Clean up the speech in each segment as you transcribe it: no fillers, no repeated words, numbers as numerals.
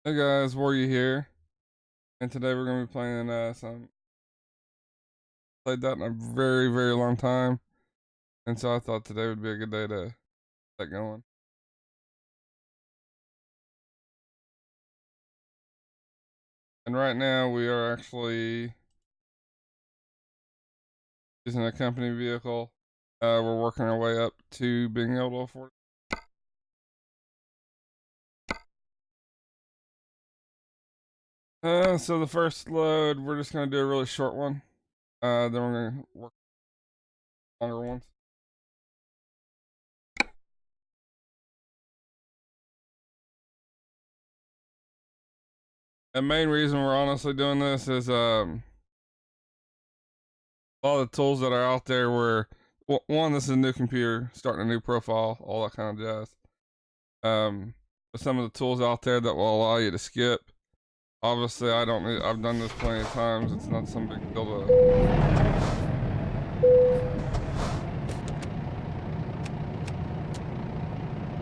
Hey guys, Worggy here, and today we're gonna be playing some. Played that in a very, very long time, and so I thought today would be a good day to get going. And right now we are actually using a company vehicle. We're working our way up to being able to afford it. So the first load, we're just gonna do a really short one. Then we're gonna work longer ones. The main reason we're honestly doing this is all the tools that are out there were one, this is a new computer, starting a new profile, all that kind of jazz. Some of the tools out there that will allow you to skip. Obviously, I don't need, I've done this plenty of times. It's not some big deal to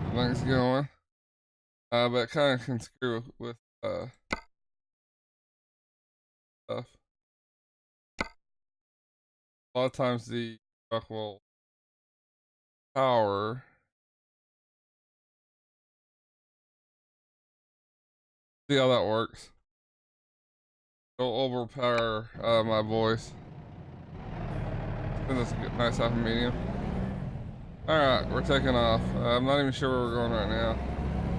get things going. But it kind of can screw with stuff. A lot of times the truck will power. See how that works. It'll overpower my voice. And that's a good, nice half and medium. Alright, we're taking off. I'm not even sure where we're going right now.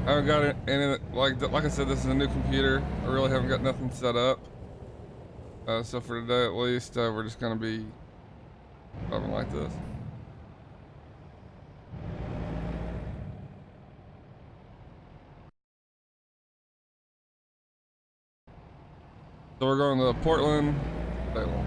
I haven't got any, like I said, this is a new computer. I really haven't got nothing set up. So for today at least, we're just gonna be something like this. So we're going to Portland, Salem.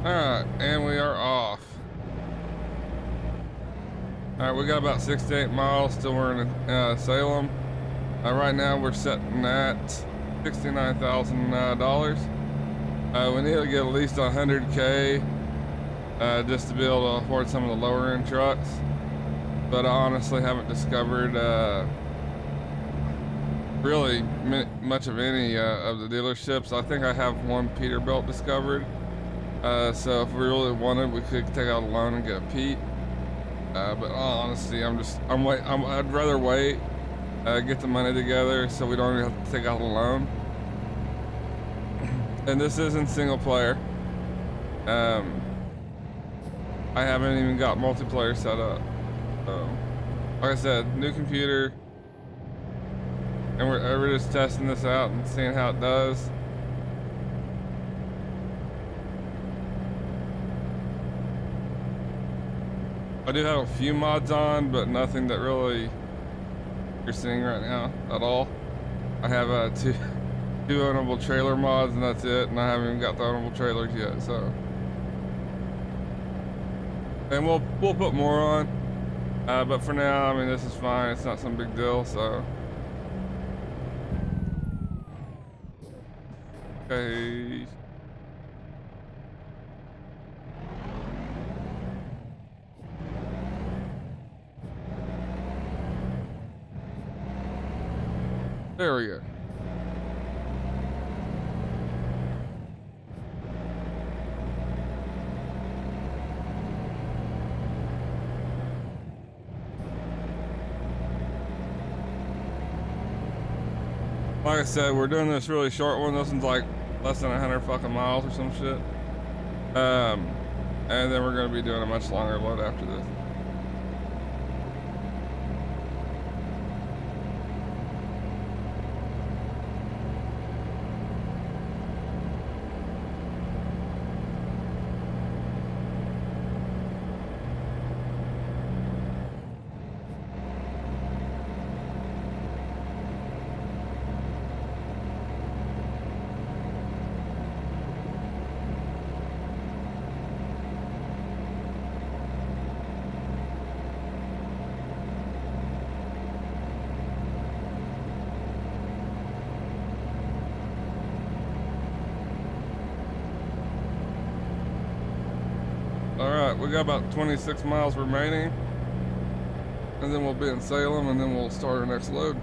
Alright, and we are off. Alright, we got about 6 to 8 miles till we're in Salem. Right now we're sitting at $69,000. We need to get at least 100K just to be able to afford some of the lower end trucks. But I honestly haven't discovered really much of any of the dealerships. I think I have one Peterbilt discovered. So if we really wanted, we could take out a loan and get a Pete. But honestly, I'd rather wait, get the money together so we don't even have to take out a loan. And this isn't single player. I haven't even got multiplayer set up. Like I said, new computer, and we're just testing this out and seeing how it does. I do have a few mods on, but nothing that really you're seeing right now at all. I have two ownable trailer mods, and that's it. And I haven't even got the ownable trailers yet. So, and we'll put more on. But for now, I mean, this is fine. It's not some big deal. So, okay. There we go. Like I said, we're doing this really short one. This one's like less than 100 fucking miles or some shit. And then we're gonna be doing a much longer load after this. we got about 26 miles remaining, and then we'll be in Salem, and then we'll start our next load.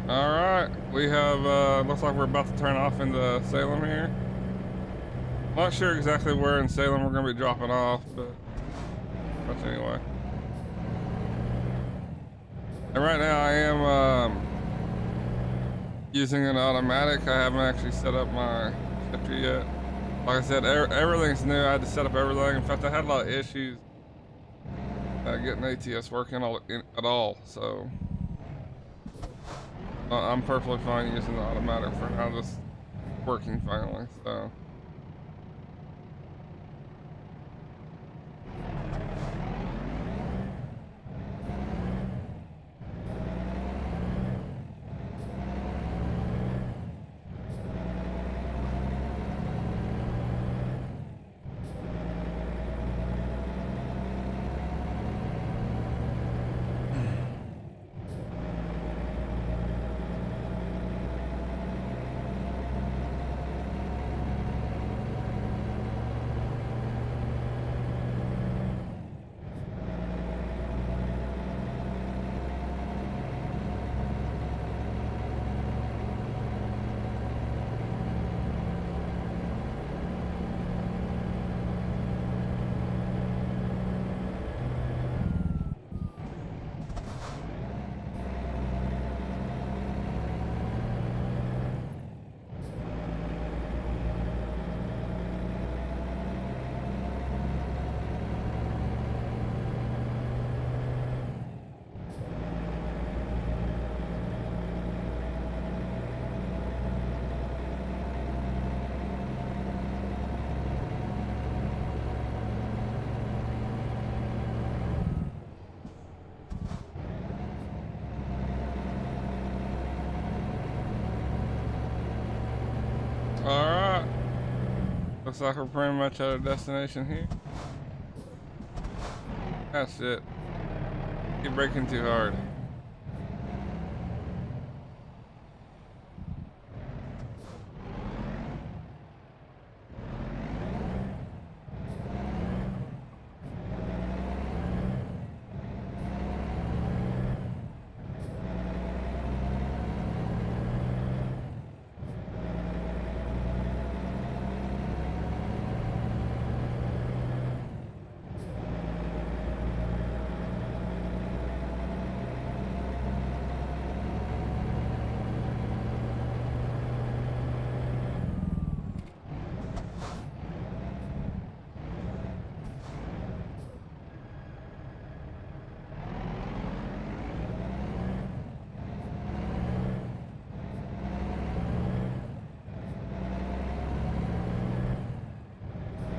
All right, we have, looks like we're about to turn off into Salem here. Not sure exactly where in Salem we're gonna be dropping off, but anyway. And right now I am, using an automatic. I haven't actually set up my shifter yet. Like I said, everything's new. I had to set up everything. In fact, I had a lot of issues getting ATS working at all, so I'm perfectly fine using the automatic for now. Just working finally, so. Alright. Looks like we're pretty much at our destination here. That's it. Keep braking too hard.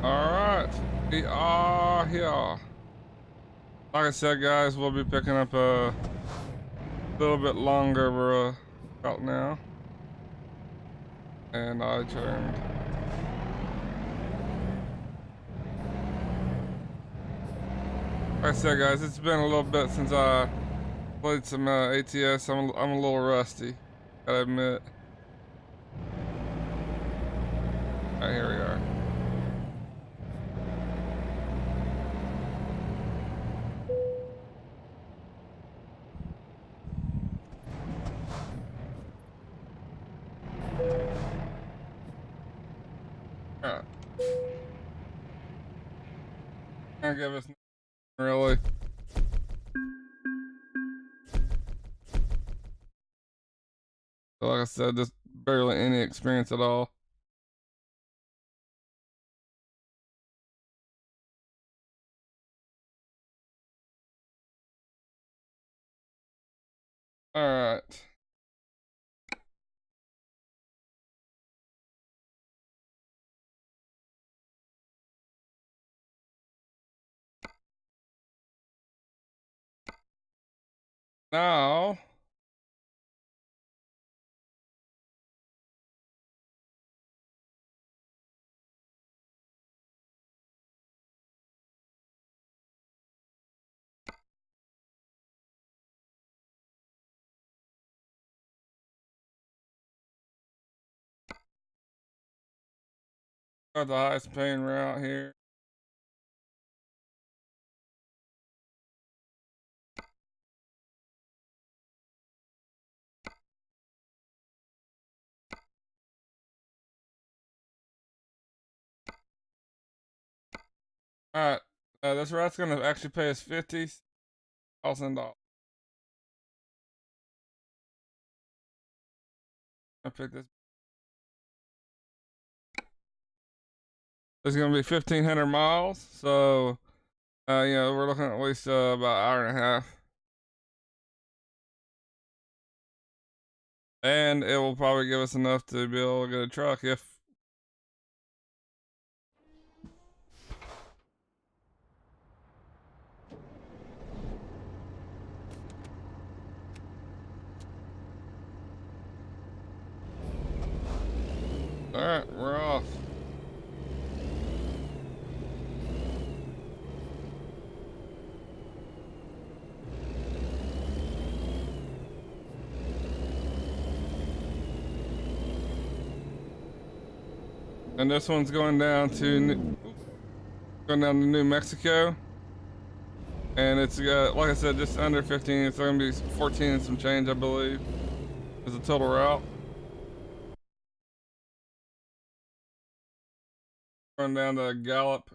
Alright. We are here. Like I said, guys, we'll be picking up a little bit longer route now. And I turned. Like I said, guys, it's been a little bit since I played some ATS. I'm a little rusty, gotta admit. Alright, here we are. Alright. Gonna give us really. So like I said, just barely any experience at all. Alright. Now, got the highest paying route here. All right, this route's gonna actually pay us $50,000. I pick this. It's gonna be 1,500 miles, so you know we're looking at least about an hour and a half, and it will probably give us enough to be able to get a truck if. All right, we're off. And this one's going down to New Mexico, and it's like I said, just under 15. It's gonna be 14 and some change, I believe, is the total route. Run down to Gallup,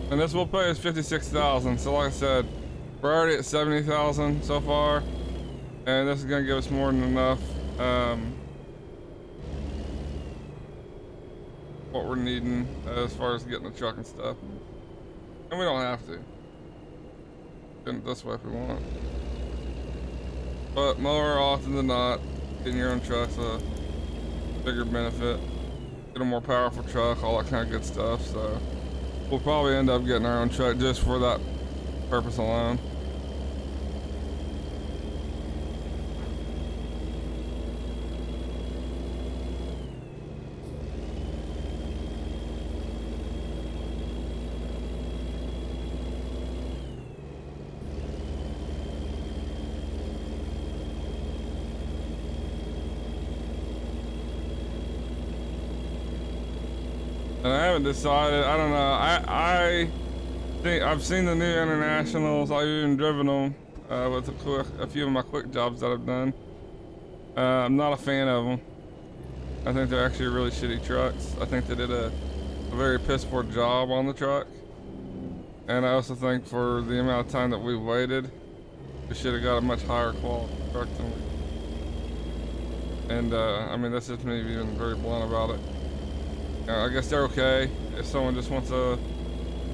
and this will pay us 56,000. So like I said, we're already at 70,000 so far, and this is gonna give us more than enough. What we're needing as far as getting the truck and stuff, and we don't have to. Get it this way if we want, but more often than not, getting your own truck's a bigger benefit. Get a more powerful truck, all that kind of good stuff. So we'll probably end up getting our own truck just for that purpose alone. And I haven't decided. I don't know. I think I've seen the new Internationals. I've even driven them with a few of my quick jobs that I've done. I'm not a fan of them. I think they're actually really shitty trucks. I think they did a very piss poor job on the truck. And I also think for the amount of time that we waited, we should have got a much higher quality truck than we. And I mean, that's just me being very blunt about it. I guess they're okay if someone just wants a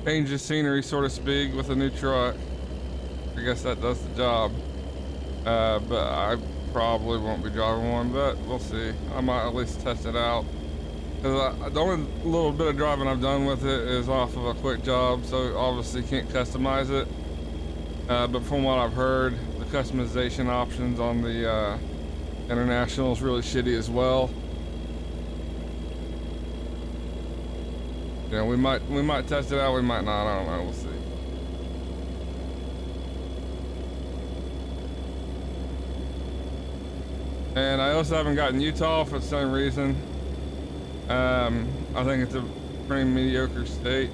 change of scenery, so to speak, with a new truck. I guess that does the job. But I probably won't be driving one, but we'll see. I might at least test it out. Cause the only little bit of driving I've done with it is off of a quick job, so obviously can't customize it. But from what I've heard, the customization options on the International is really shitty as well. You know, we might test it out, we might not, I don't know, we'll see. And I also haven't gotten Utah for the same reason. I think it's a pretty mediocre state,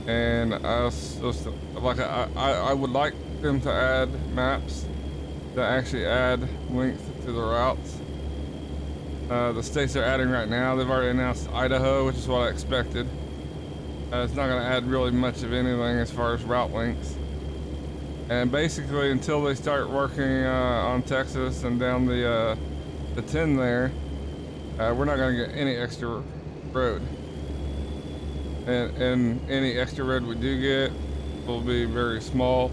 and I also like I would like them to add maps that actually add length to the routes. The states they're adding right now, they've already announced Idaho, which is what I expected. It's not going to add really much of anything as far as route lengths. And basically, until they start working on Texas and down the 10 there, we're not going to get any extra road. And any extra road we do get will be very small.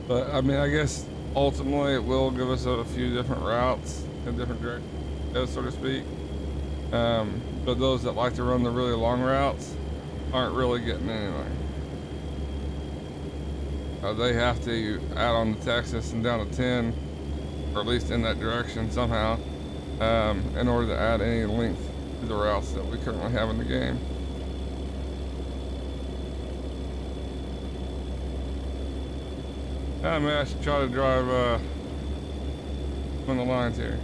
But I mean, I guess ultimately it will give us a few different routes in different directions, so to speak. But those that like to run the really long routes aren't really getting anything. They have to add on to Texas and down to 10, or at least in that direction somehow, in order to add any length to the routes that we currently have in the game. Maybe I should try to drive on the lines here.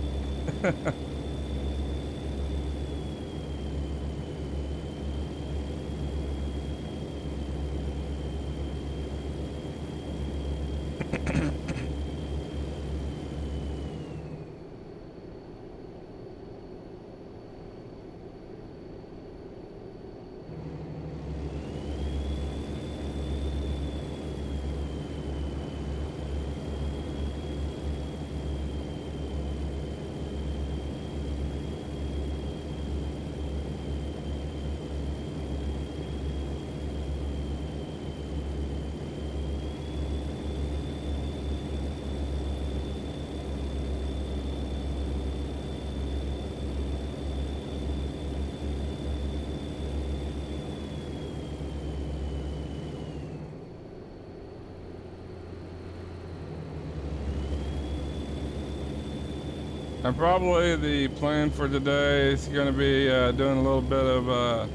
And probably the plan for today is going to be doing a little bit of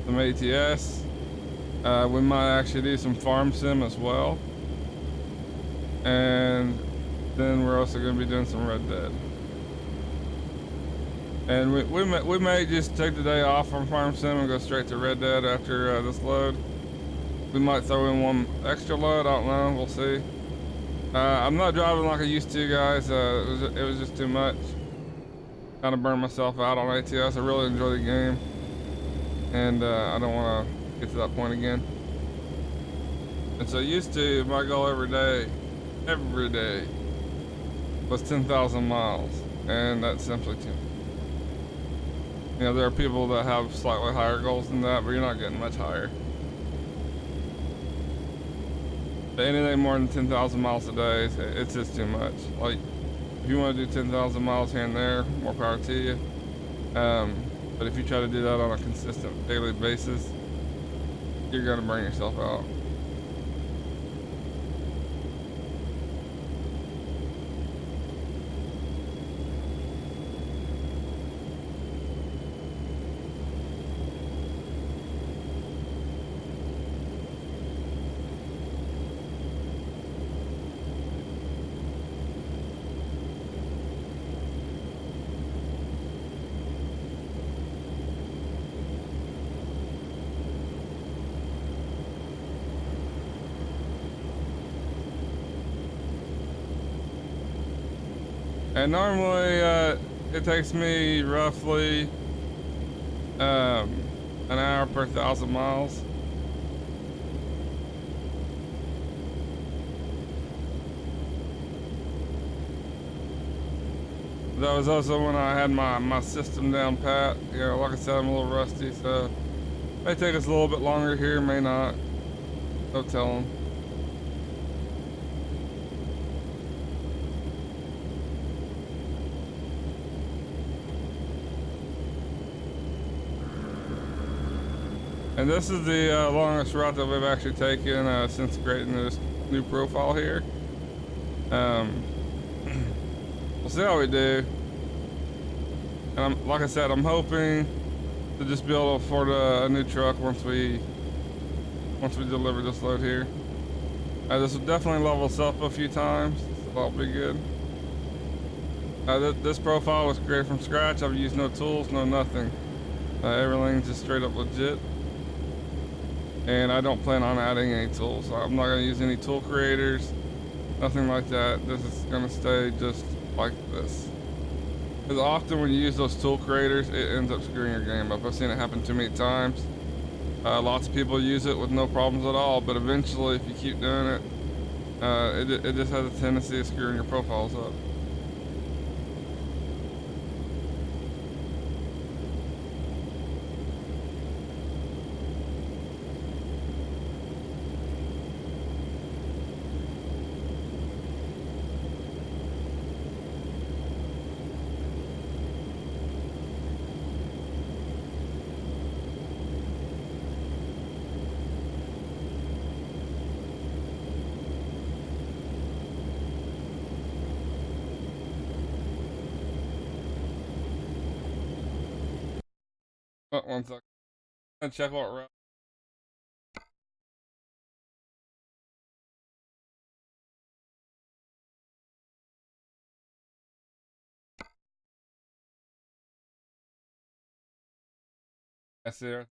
some ATS. We might actually do some farm sim as well. And then we're also going to be doing some Red Dead. And we may just take the day off from farm sim and go straight to Red Dead after this load. We might throw in one extra load, I don't know, we'll see. I'm not driving like I used to, guys. It was just too much. Kind of burned myself out on ATS. I really enjoy the game, and I don't want to get to that point again. And so used to, my goal every day, was 10,000 miles, and that's simply too much. You know, there are people that have slightly higher goals than that, but you're not getting much higher. Anything more than 10,000 miles a day, it's just too much. Like, if you want to do 10,000 miles here and there, more power to you. But if you try to do that on a consistent daily basis, you're gonna burn yourself out. And normally, it takes me roughly an hour per 1,000 miles. That was also when I had my system down pat. You know, like I said, I'm a little rusty, so may take us a little bit longer here, may not. No telling. And this is the longest route that we've actually taken since creating this new profile here. We'll see how we do. And like I said, I'm hoping to just be able to afford a new truck once we deliver this load here. This will definitely level us up a few times, so that'll be good. This profile was created from scratch. I've used no tools, no nothing. Everything's just straight up legit. And I don't plan on adding any tools. I'm not gonna use any tool creators, nothing like that. This is gonna stay just like this. Because often when you use those tool creators, it ends up screwing your game up. I've seen it happen too many times. Lots of people use it with no problems at all, but eventually if you keep doing it, it just has a tendency of screwing your profiles up. One second. I'm gonna check what route. I see her.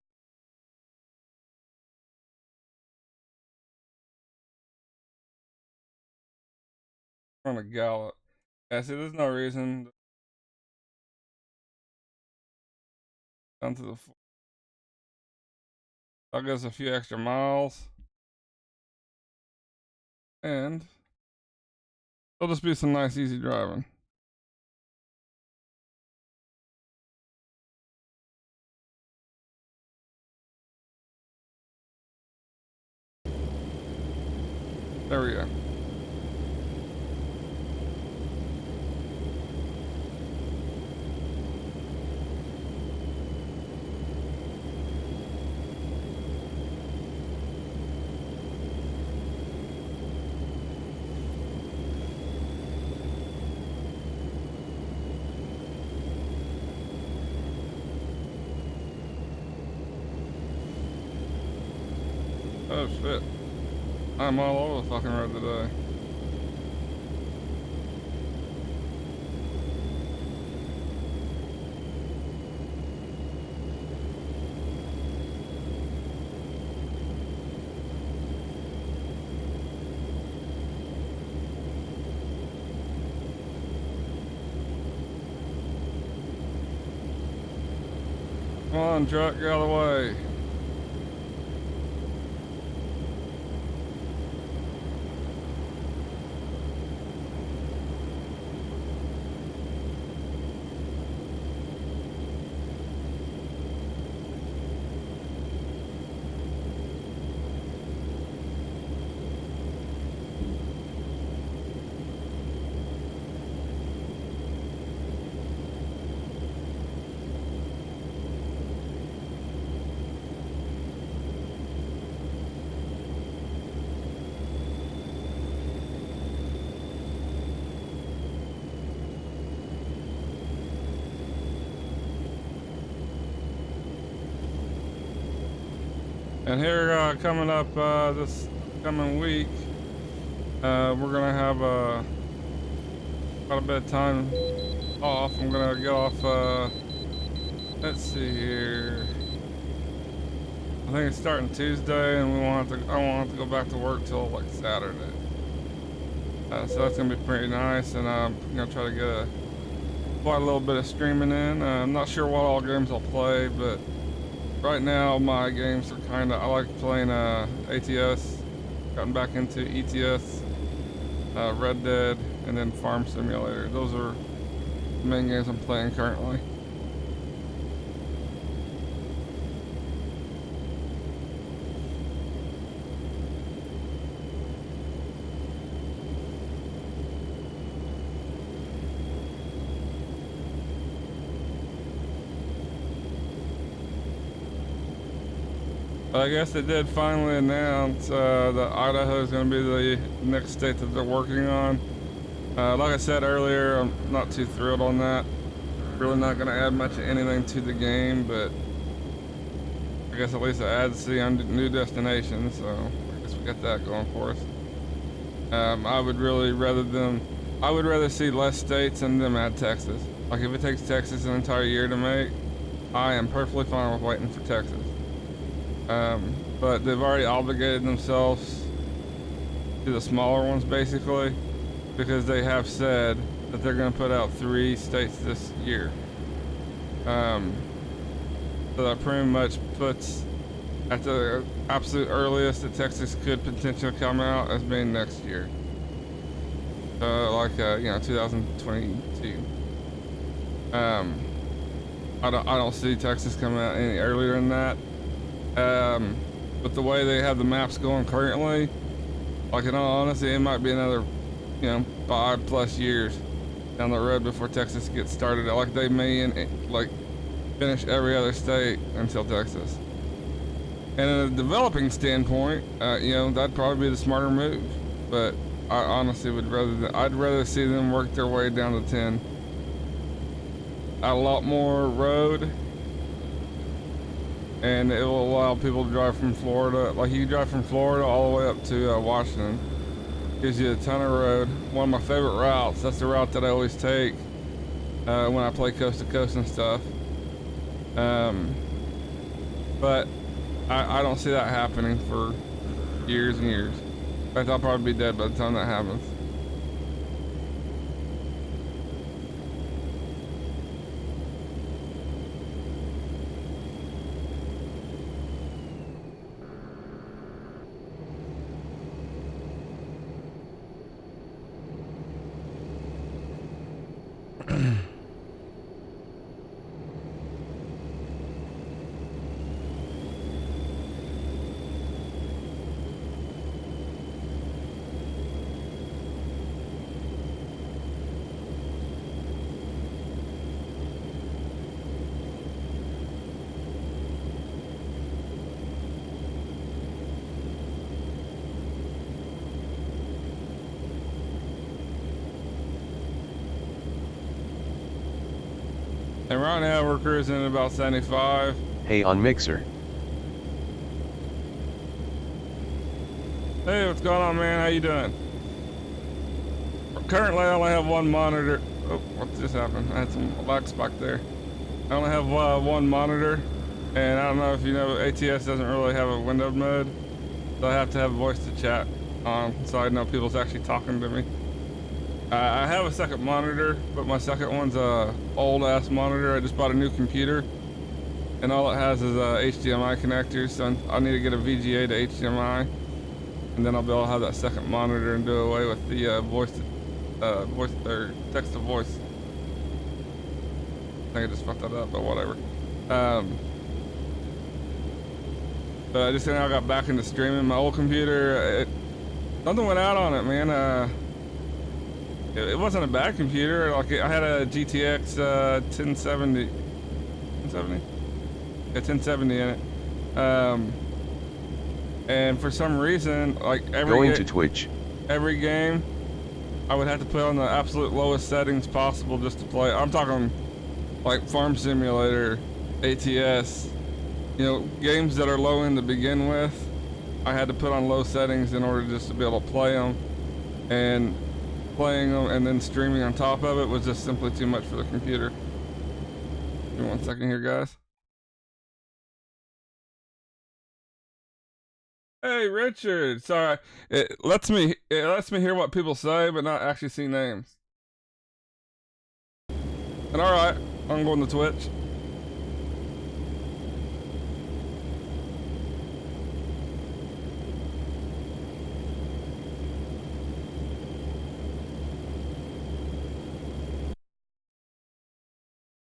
On a gallop. Yeah, see, there's no reason down to the. I'll give us a few extra miles, and it'll just be some nice, easy driving. There we go. Oh shit. I'm all over the fucking road today. Come on, truck, get out of the way. And here, coming up this coming week, we're gonna have quite a bit of time off. I'm gonna get off. Let's see here. I think it's starting Tuesday, and I won't have to go back to work till like Saturday. So that's gonna be pretty nice, and I'm gonna try to get quite a little bit of streaming in. I'm not sure what all games I'll play, but right now my games are I like playing ATS, gotten back into ETS, Red Dead, and then Farm Simulator. Those are the main games I'm playing currently. I guess they did finally announce that Idaho is going to be the next state that they're working on. Like I said earlier, I'm not too thrilled on that. Really not going to add much of anything to the game, but I guess at least it adds the new destination, so I guess we got that going for us. I would rather see less states and them add Texas. Like if it takes Texas an entire year to make, I am perfectly fine with waiting for Texas. But they've already obligated themselves to the smaller ones basically, because they have said that they're going to put out 3 states this year. So that pretty much puts at the absolute earliest that Texas could potentially come out as being next year. 2022. I don't see Texas coming out any earlier than that. But the way they have the maps going currently, like in all honesty, it might be another, 5+ years down the road before Texas gets started. Like they may finish every other state until Texas. And in a developing standpoint, that'd probably be the smarter move. But I honestly I'd rather see them work their way down to 10. A lot more road and it will allow people to drive from Florida. Like you can drive from Florida all the way up to Washington. Gives you a ton of road. One of my favorite routes. That's the route that I always take when I play coast to coast and stuff. But I don't see that happening for years and years. In fact, I'll probably be dead by the time that happens. And right now we're cruising at about 75. Hey on Mixer. Hey, what's going on, man? How you doing? Currently, I only have one monitor. Oh, what just happened? I had some lags back there. I only have one monitor, and I don't know if you know, ATS doesn't really have a windowed mode, so I have to have voice to chat on, so I know people's actually talking to me. I have a second monitor, but my second one's a old ass monitor. I just bought a new computer, and all it has is HDMI connectors, so I need to get a VGA to HDMI, and then I'll be able to have that second monitor and do away with the voice or text to voice. I think I just fucked that up, but whatever. But I just now got back into streaming. My old computer, nothing went out on it, man. It wasn't a bad computer. Like I had a GTX 1070, 1070, yeah, 1070 in it. And for some reason, like to Twitch. Every game, I would have to put on the absolute lowest settings possible just to play. I'm talking like Farm Simulator, ATS, you know, games that are low end to begin with. I had to put on low settings in order just to be able to play them, and playing them and then streaming on top of it was just simply too much for the computer. Give me 1 second here, guys. Hey, Richard. Sorry, it lets me hear what people say, but not actually see names. And all right, I'm going to Twitch.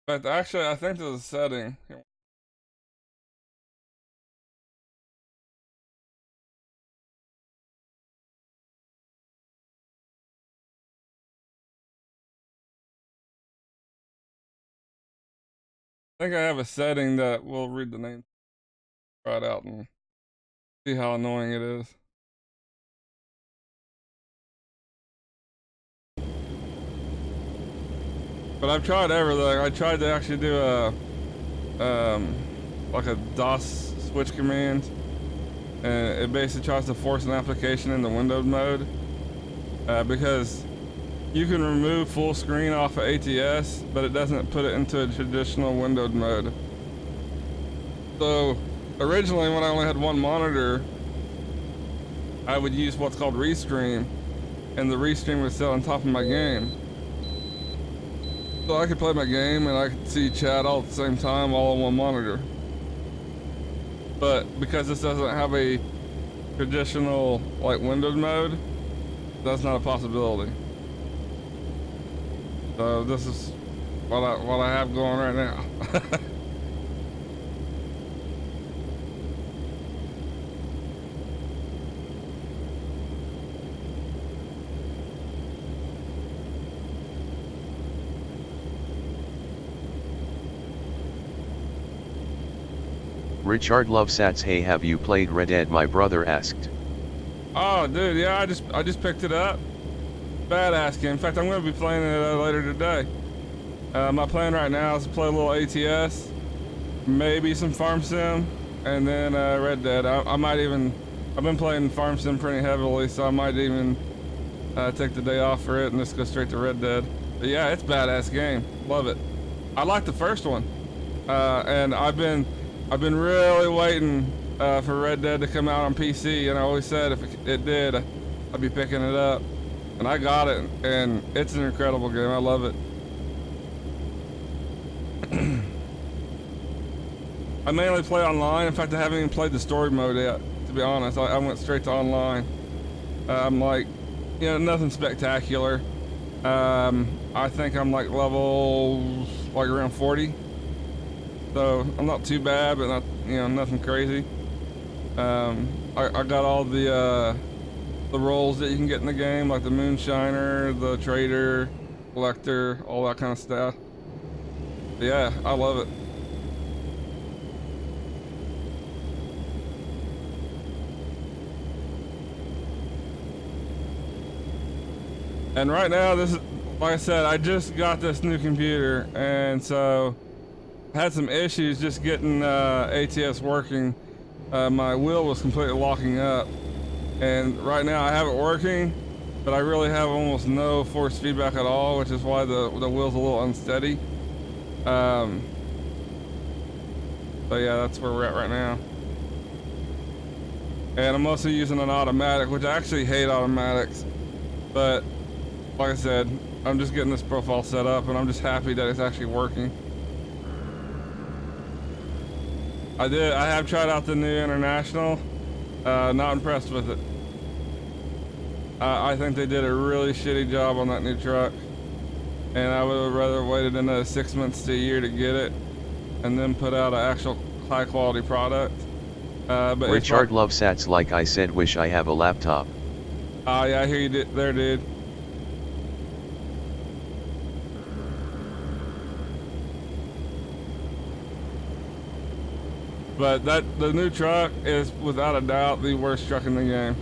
But actually, I think there's a setting. I think I have a setting that will read the name right out and see how annoying it is. But I've tried everything. I tried to actually do a like a DOS switch command, and it basically tries to force an application into windowed mode, because you can remove full screen off of ATS, but it doesn't put it into a traditional windowed mode. So originally, when I only had one monitor, I would use what's called Restream, and the Restream would sit on top of my game. So I could play my game and I could see chat all at the same time, all on one monitor. But because this doesn't have a traditional like windowed mode, that's not a possibility. So this is what I have going right now. Richard Lovesats, hey, have you played Red Dead? My brother asked. Oh, dude, yeah, I just picked it up. Badass game. In fact, I'm gonna be playing it later today. My plan right now is to play a little ATS, maybe some Farm Sim, and then Red Dead. I might even, I've been playing Farm Sim pretty heavily, so I might even take the day off for it and just go straight to Red Dead. But yeah, it's a badass game. Love it. I like the first one, and I've been really waiting for Red Dead to come out on PC, and I always said if it did, I'd be picking it up, and I got it, and it's an incredible game. I love it. I mainly play online. In fact, I haven't even played the story mode yet, to be honest. I went straight to online. I'm like, you know, nothing spectacular. I think I'm like level, like around 40. So I'm not too bad, but not, you know, nothing crazy. I got all the roles that you can get in the game, like the Moonshiner, the Trader, Collector, all that kind of stuff. But yeah, I love it. And right now, this is, like I said, I just got this new computer, and so I had some issues just getting ATS working. My wheel was completely locking up, and right now I have it working, but I really have almost no force feedback at all, which is why the wheel's a little unsteady. But yeah, that's where we're at right now. And I'm also using an automatic, which I actually hate automatics, but like I said, I'm just getting this profile set up, and I'm just happy that it's actually working. I have tried out the new International. Not impressed with it. I think they did a really shitty job on that new truck, and I would have rather waited another 6 months to a year to get it, and then put out an actual high quality product. But Richard Lovesats, like I said, wish I have a laptop. Yeah, I hear you there, dude. But the new truck is without a doubt the worst truck in the game.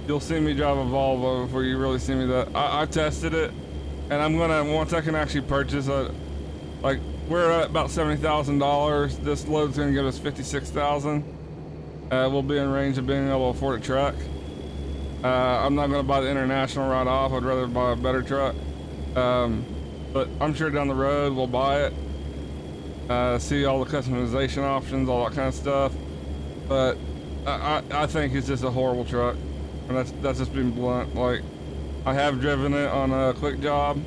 You'll see me drive a Volvo before you really see me that. I've tested it, and I'm gonna, once I can actually purchase a, like, we're at about $70,000. This load's gonna give us 56,000. We'll be in range of being able to afford a truck. I'm not gonna buy the International right off. I'd rather buy a better truck. But I'm sure down the road we'll buy it. See all the customization options, all that kind of stuff. But I think it's just a horrible truck, and that's just being blunt. Like, I have driven it on a quick job.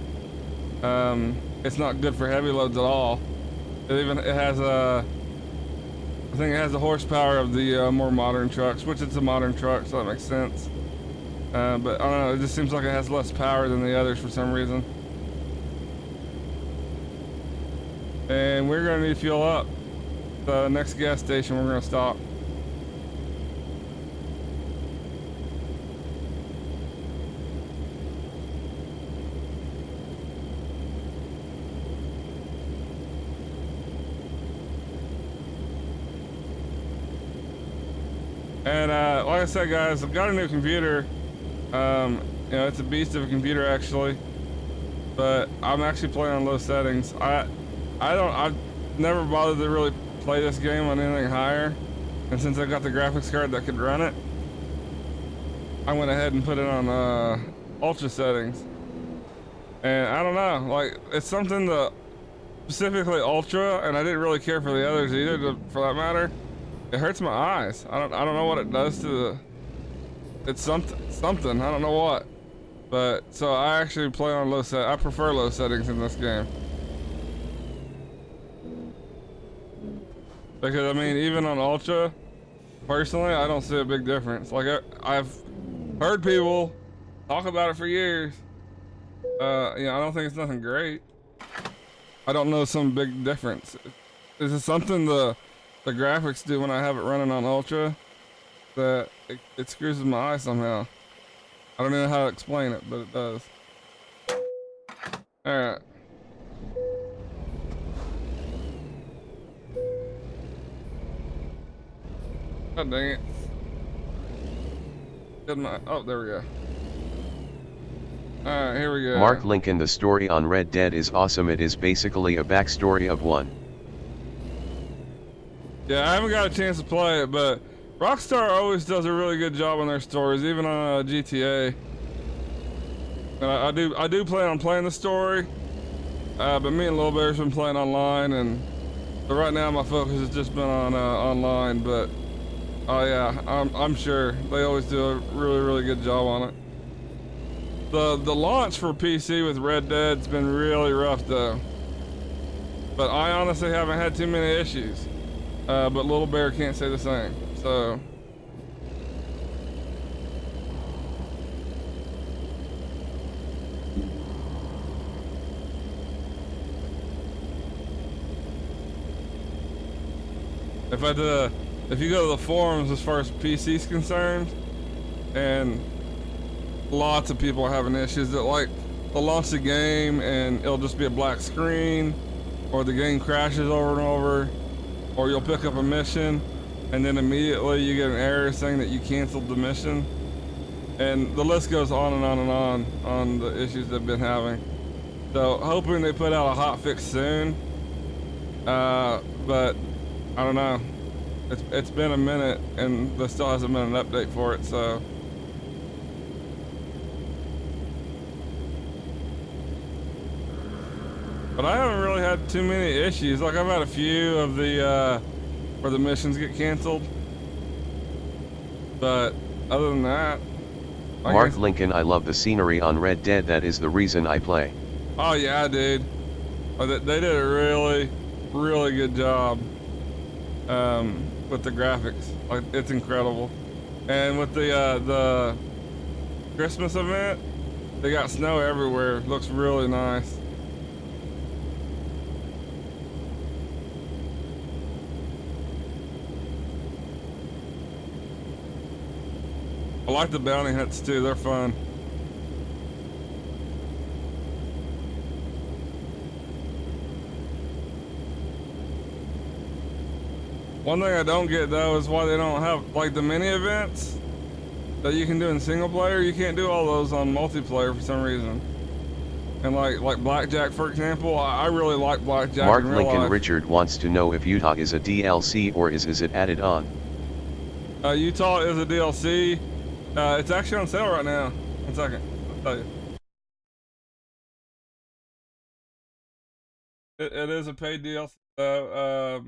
It's not good for heavy loads at all. It has I think it has the horsepower of the more modern trucks, which it's a modern truck, so that makes sense. But I don't know, it just seems like it has less power than the others for some reason. And we're gonna need to fuel up. The next gas station we're gonna stop. And like I said, guys, I've got a new computer. You know, it's a beast of a computer actually, but I'm actually playing on low settings. I've never bothered to really play this game on anything higher, and since I got the graphics card that could run it, I went ahead and put it on ultra settings. And I don't know, like, it's something that specifically ultra, and I didn't really care for the others either, for that matter. It hurts my eyes. I don't know what it does to the. It's something. I don't know what. But so I actually play on low set. I prefer low settings in this game. Because I mean, even on ultra, personally, I don't see a big difference. Like I've heard people talk about it for years. You know, I don't think it's nothing great. I don't know some big difference. Is it something the graphics do when I have it running on ultra that it screws with my eye somehow? I don't even know how to explain it, but it does. All right. God dang it. Oh, there we go. Alright, here we go. Mark Lincoln, the story on Red Dead is awesome. It is basically a backstory of one. Yeah, I haven't got a chance to play it, but Rockstar always does a really good job on their stories, even on GTA. And I do plan on playing the story, but me and Lil Bear's been playing online, and so right now my focus has just been on online. But oh yeah, I'm sure they always do a really good job on it. The launch for PC with Red Dead's been really rough though, but I honestly haven't had too many issues. But Little Bear can't say the same. So if you go to the forums as far as PC's concerned, and lots of people are having issues that like they'll launch the game and it'll just be a black screen, or the game crashes over and over, or you'll pick up a mission and then immediately you get an error saying that you canceled the mission, and the list goes on and on the issues they've been having. So hoping they put out a hot fix soon, but I don't know. It's been a minute and there still hasn't been an update for it, so. But I haven't really had too many issues. Like I've had a few of the where the missions get canceled, but other than that. Mark Lincoln, I love the scenery on Red Dead, that is the reason I play. Oh yeah, dude. They did a really good job with the graphics. Like it's incredible. And with the Christmas event, they got snow everywhere. Looks really nice. I like the bounty hunts too, they're fun. One thing I don't get though is why they don't have like the mini events that you can do in single player. You can't do all those on multiplayer for some reason. And like Blackjack, for example, I really like Blackjack. Mark in real Lincoln life. Richard wants to know if Utah is a DLC or is it added on? Utah is a DLC. It's actually on sale right now. 1 second, I'll tell you. It is a paid DLC. So,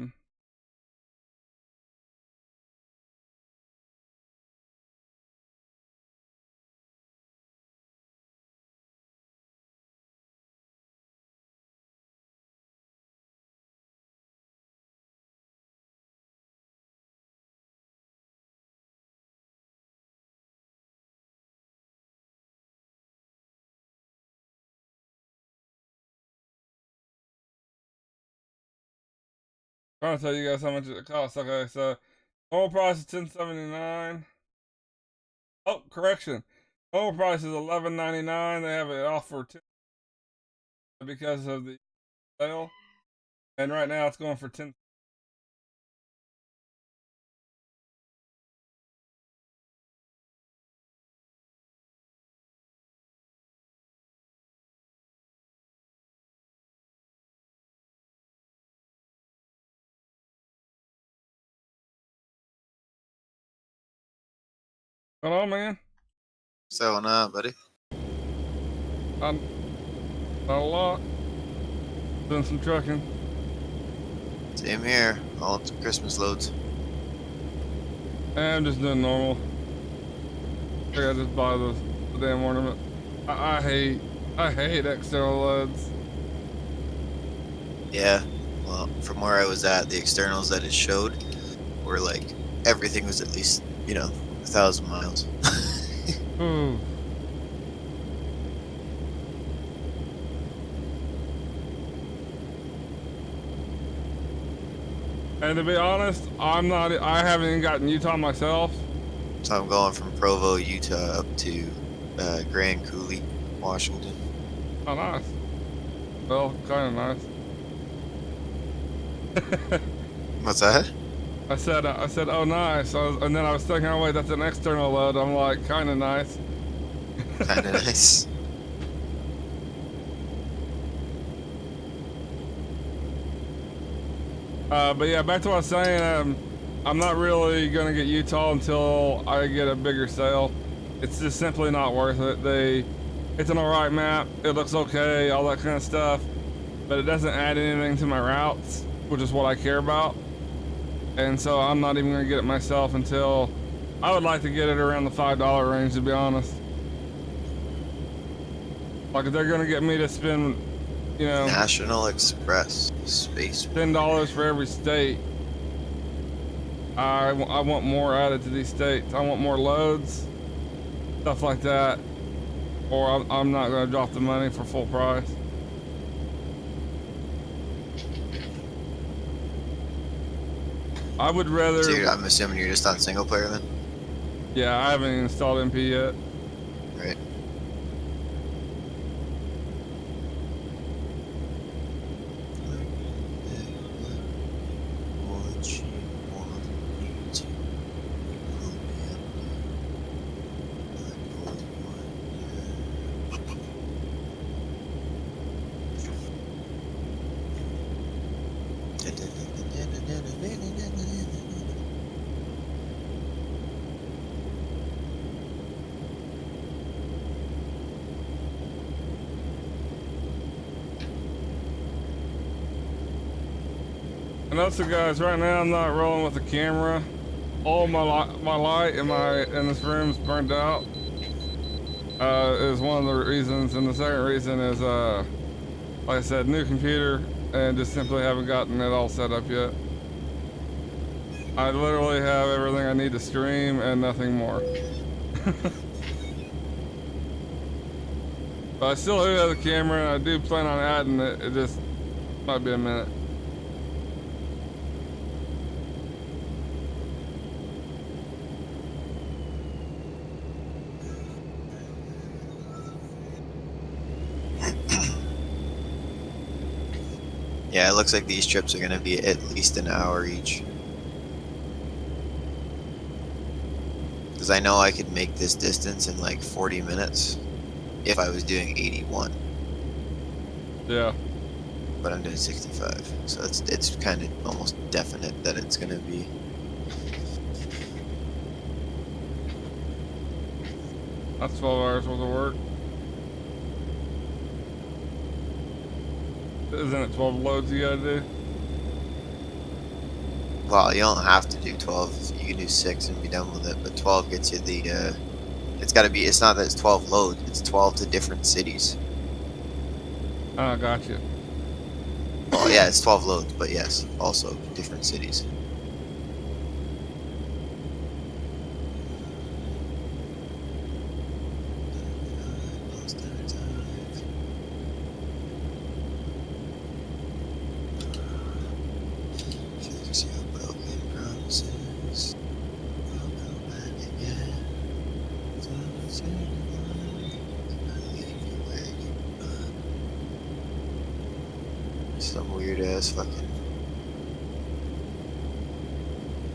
trying to tell you guys how much it costs. Okay, so normal price is $10.79. Oh, correction. Normal price is $11.99. They have it off for $10 because of the sale, and right now it's going for $10. Going on, man? What's going on, buddy? Not a lot. Doing some trucking. Same here. All up to Christmas loads. I'm just doing normal. I gotta just buy the damn ornament. I hate external loads. Yeah. Well, from where I was at, the externals that it showed were like everything was at least 1,000 miles. Ooh. And to be honest, I haven't even gotten Utah myself. So I'm going from Provo, Utah, up to Grand Coulee, Washington. Oh, nice. Well, kind of nice. What's that? I said, oh, nice. And then I was thinking, oh, wait, that's an external load. I'm like, kind of nice. Kind of nice. But yeah, back to what I was saying. I'm not really gonna get Utah until I get a bigger sale. It's just simply not worth it. It's an alright map. It looks okay, all that kind of stuff, but it doesn't add anything to my routes, which is what I care about. And so I'm not even gonna get it myself until I would like to get it around the $5 range, to be honest. Like if they're gonna get me to spend, you know, National Express Space. $10 for every state, I want more added to these states. I want more loads, stuff like that, or I'm not gonna drop the money for full price. I would rather. So I'm assuming you're just on single player then? Yeah, I haven't installed MP yet. Right. And also, guys, right now I'm not rolling with the camera. All my light in this room's burned out. Is one of the reasons, and the second reason is like I said, new computer, and just simply haven't gotten it all set up yet. I literally have everything I need to stream and nothing more. But I still do have the camera, and I do plan on adding it. It just might be a minute. Yeah, it looks like these trips are going to be at least an hour each. Because I know I could make this distance in like 40 minutes if I was doing 81. Yeah. But I'm doing 65. So it's kind of almost definite that it's going to be. That's 12 hours worth of work. Isn't it 12 loads you gotta do? Well, you don't have to do 12. You can do 6 and be done with it. But 12 gets you the. It's got to be. It's not that it's 12 loads. It's 12 to different cities. Oh, gotcha. Well, yeah, it's 12 loads, but yes, also different cities. Some weird ass fucking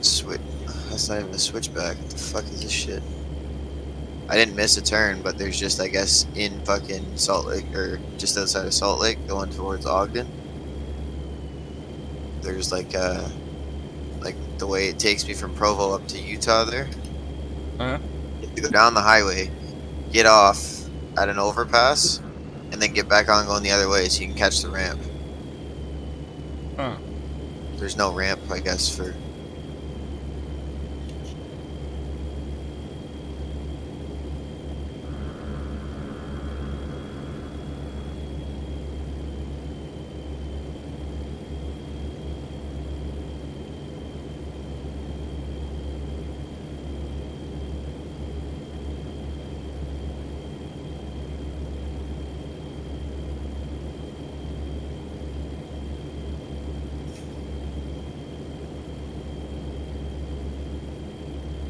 switch. That's not even a switchback. What the fuck is this shit? I didn't miss a turn, but there's just, I guess, in fucking Salt Lake, or just outside of Salt Lake, going towards Ogden. There's like the way it takes me from Provo up to Utah there. Uh-huh. You have to go down the highway, get off at an overpass, and then get back on going the other way so you can catch the ramp. Huh. There's no ramp, I guess, for...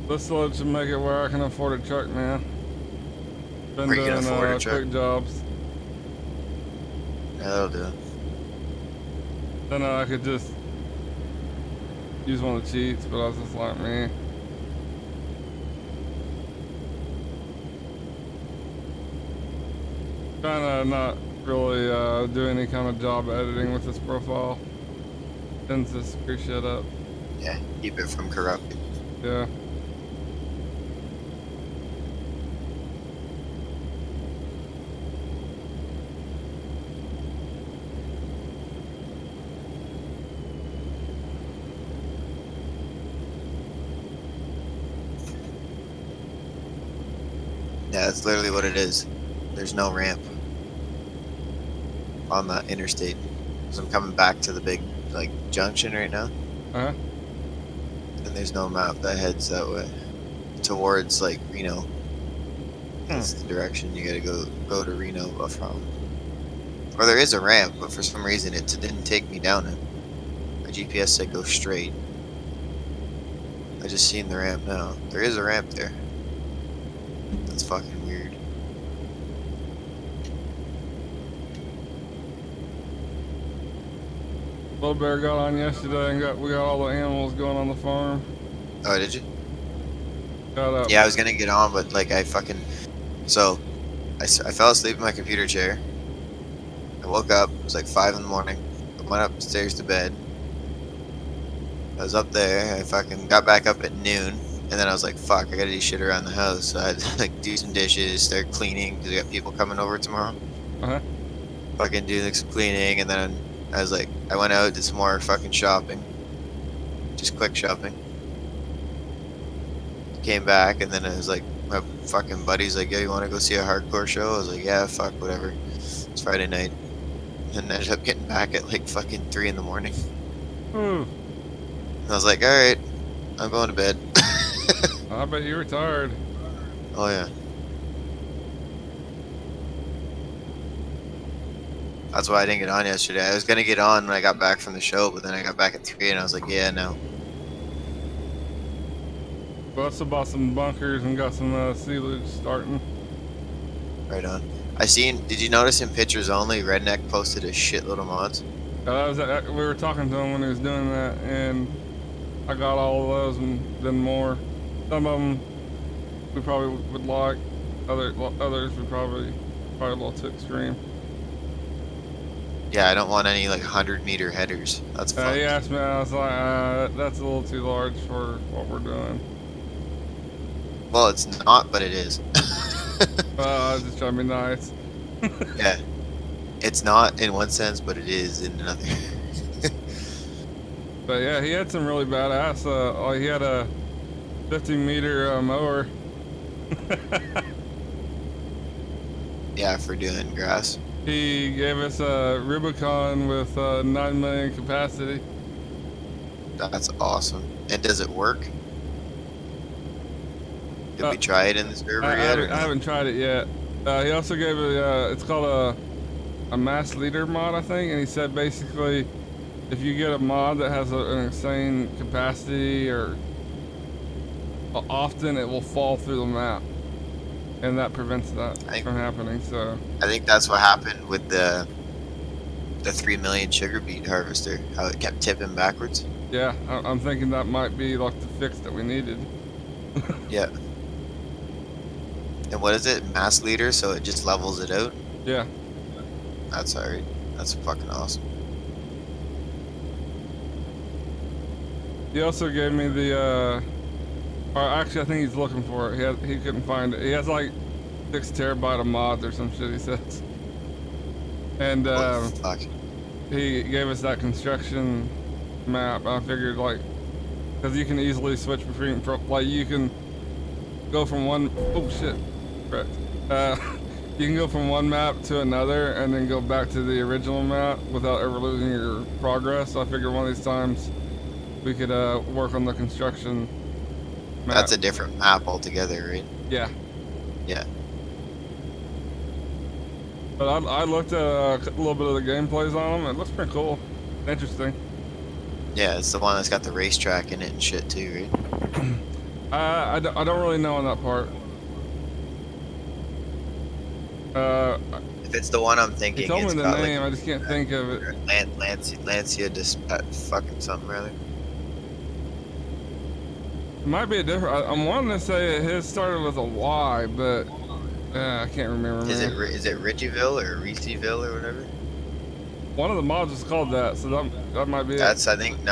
This load should make it where I can afford a truck now. Been Where you doing can afford a truck? quick jobs. Yeah, that'll do it. Then I could just use one of the cheats, but I was just like, man. Trying to not really do any kind of job editing with this profile. Tends to screw shit up. Yeah, keep it from corrupting. Yeah. Yeah, that's literally what it is. There's no ramp on the interstate. So I'm coming back to the big like junction right now, Uh-huh. and there's no map that heads that way towards like Reno. That's the direction you gotta go to Reno from. Or there is a ramp, but for some reason it didn't take me down it. My GPS said go straight. I just seen the ramp now. There is a ramp there. That's fucking weird. Little Bear got on yesterday and we got all the animals going on the farm. Oh, did you? Got up. Yeah, I was gonna get on, but like I fell asleep in my computer chair. I woke up. It was like 5 in the morning. I went upstairs to bed. I was up there. I fucking got back up at noon, and then I was like, "Fuck, I gotta do shit around the house." So I had to like do some dishes, start cleaning because we got people coming over tomorrow. Uh-huh. Fucking do like some cleaning, and then I was like, I went out, did some more fucking shopping, just quick shopping. Came back, and then it was like my fucking buddy's like, "Yo, you want to go see a hardcore show?" I was like, "Yeah, fuck, whatever." It's Friday night, and I ended up getting back at like fucking 3 in the morning. Ooh. And I was like, "All right, I'm going to bed." I bet you were tired. Oh yeah. That's why I didn't get on yesterday. I was gonna get on when I got back from the show, but then I got back at 3, and I was like, "Yeah, no." We also bought some bunkers and got some sealage starting. Right on. Did you notice in pictures only, Redneck posted a shitload of mods? We were talking to him when he was doing that, and I got all of those and then more. Some of them we probably would like. Others we probably a little too extreme. Yeah, I don't want any like 100-meter headers. That's fun. He asked me, I was like, that's a little too large for what we're doing. Well, it's not, but it is. I was just trying to be nice. Yeah. It's not in one sense, but it is in another. But yeah, he had some really badass. He had a 50-meter mower. Yeah, for doing grass. He gave us a Rubicon with 9 million capacity. That's awesome. And does it work? Did we try it in the server yet? I haven't tried it yet. He also gave it's called a mass leader mod, I think, and he said basically if you get a mod that has an insane capacity or often it will fall through the map, and that prevents that from happening. So I think that's what happened with the 3 million sugar beet harvester, how it kept tipping backwards. Yeah, I'm thinking that might be like the fix that we needed. Yeah. And what is it? Mass leader, so it just levels it out? Yeah. That's alright. That's fucking awesome. He also gave me the or actually I think he's looking for it. He couldn't find it. He has like 6 terabyte of mods or some shit, he says. And fuck. he gave us that construction map. I figured like, because you can easily switch between, like you can go from one, oh shit, right. You can go from one map to another and then go back to the original map without ever losing your progress. So I figured one of these times we could work on the construction map. That's a different map altogether, right? Yeah. Yeah. But I looked at a little bit of the gameplays on them. It looks pretty cool. Interesting. Yeah, it's the one that's got the racetrack in it and shit too, right? I don't really know on that part. If it's the one I'm thinking, he told it's me the got name, like, I just can't think of it. Lancia fucking something rather. It might be a different. I'm wanting to say his started with a Y, but I can't remember. Is it Ridgeville or Reeseville or whatever? One of the mods is called that, so that might be it. That's, I think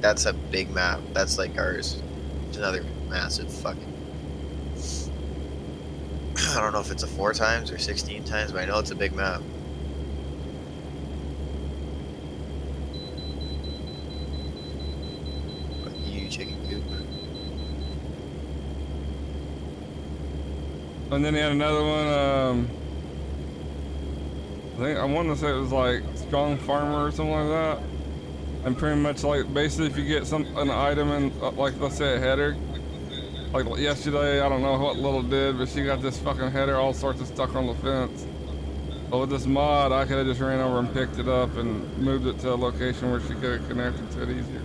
that's a big map. That's like ours. It's another massive fucking. I don't know if it's a 4 times or 16 times, but I know it's a big map. Fuck you, chicken coop. And then he had another one. I wanted to say it was like Strong Farmer or something like that. And pretty much like basically if you get an item in like let's say a header. Like yesterday, I don't know what Little did, but she got this fucking header all sorts of stuck on the fence. But with this mod, I could have just ran over and picked it up and moved it to a location where she could have connected to it easier.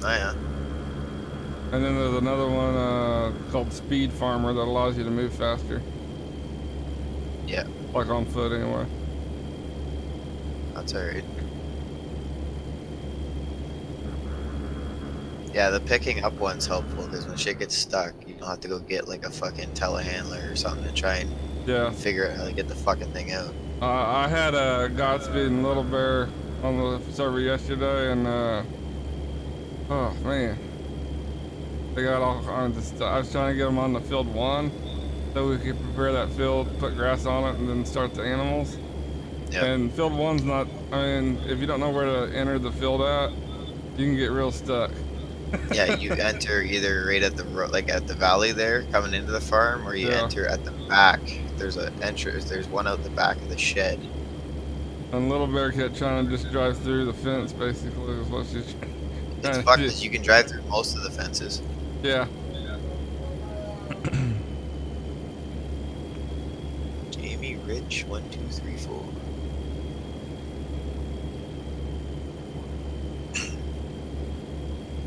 Oh yeah. And then there's another one called Speed Farmer that allows you to move faster. Yeah. Like on foot anyway. That's alright. Yeah, the picking up one's helpful because when shit gets stuck, you don't have to go get like a fucking telehandler or something to try and figure out how to get the fucking thing out. I had a Godspeed and Little Bear on the server yesterday, and oh man, they got all kinds of stuff. I was trying to get them on the field 1 so we could prepare that field, put grass on it, and then start the animals. Yep. And field 1's not, I mean, if you don't know where to enter the field at, you can get real stuck. Yeah, you enter either right at the road, like at the valley there, coming into the farm, or you enter at the back. There's an entrance. There's one out the back of the shed. And Little Bear kept trying to just drive through the fence, basically, is what she's It's fucked because you can drive through most of the fences. Yeah. Jamie Rich, 1, 2, 3, 4.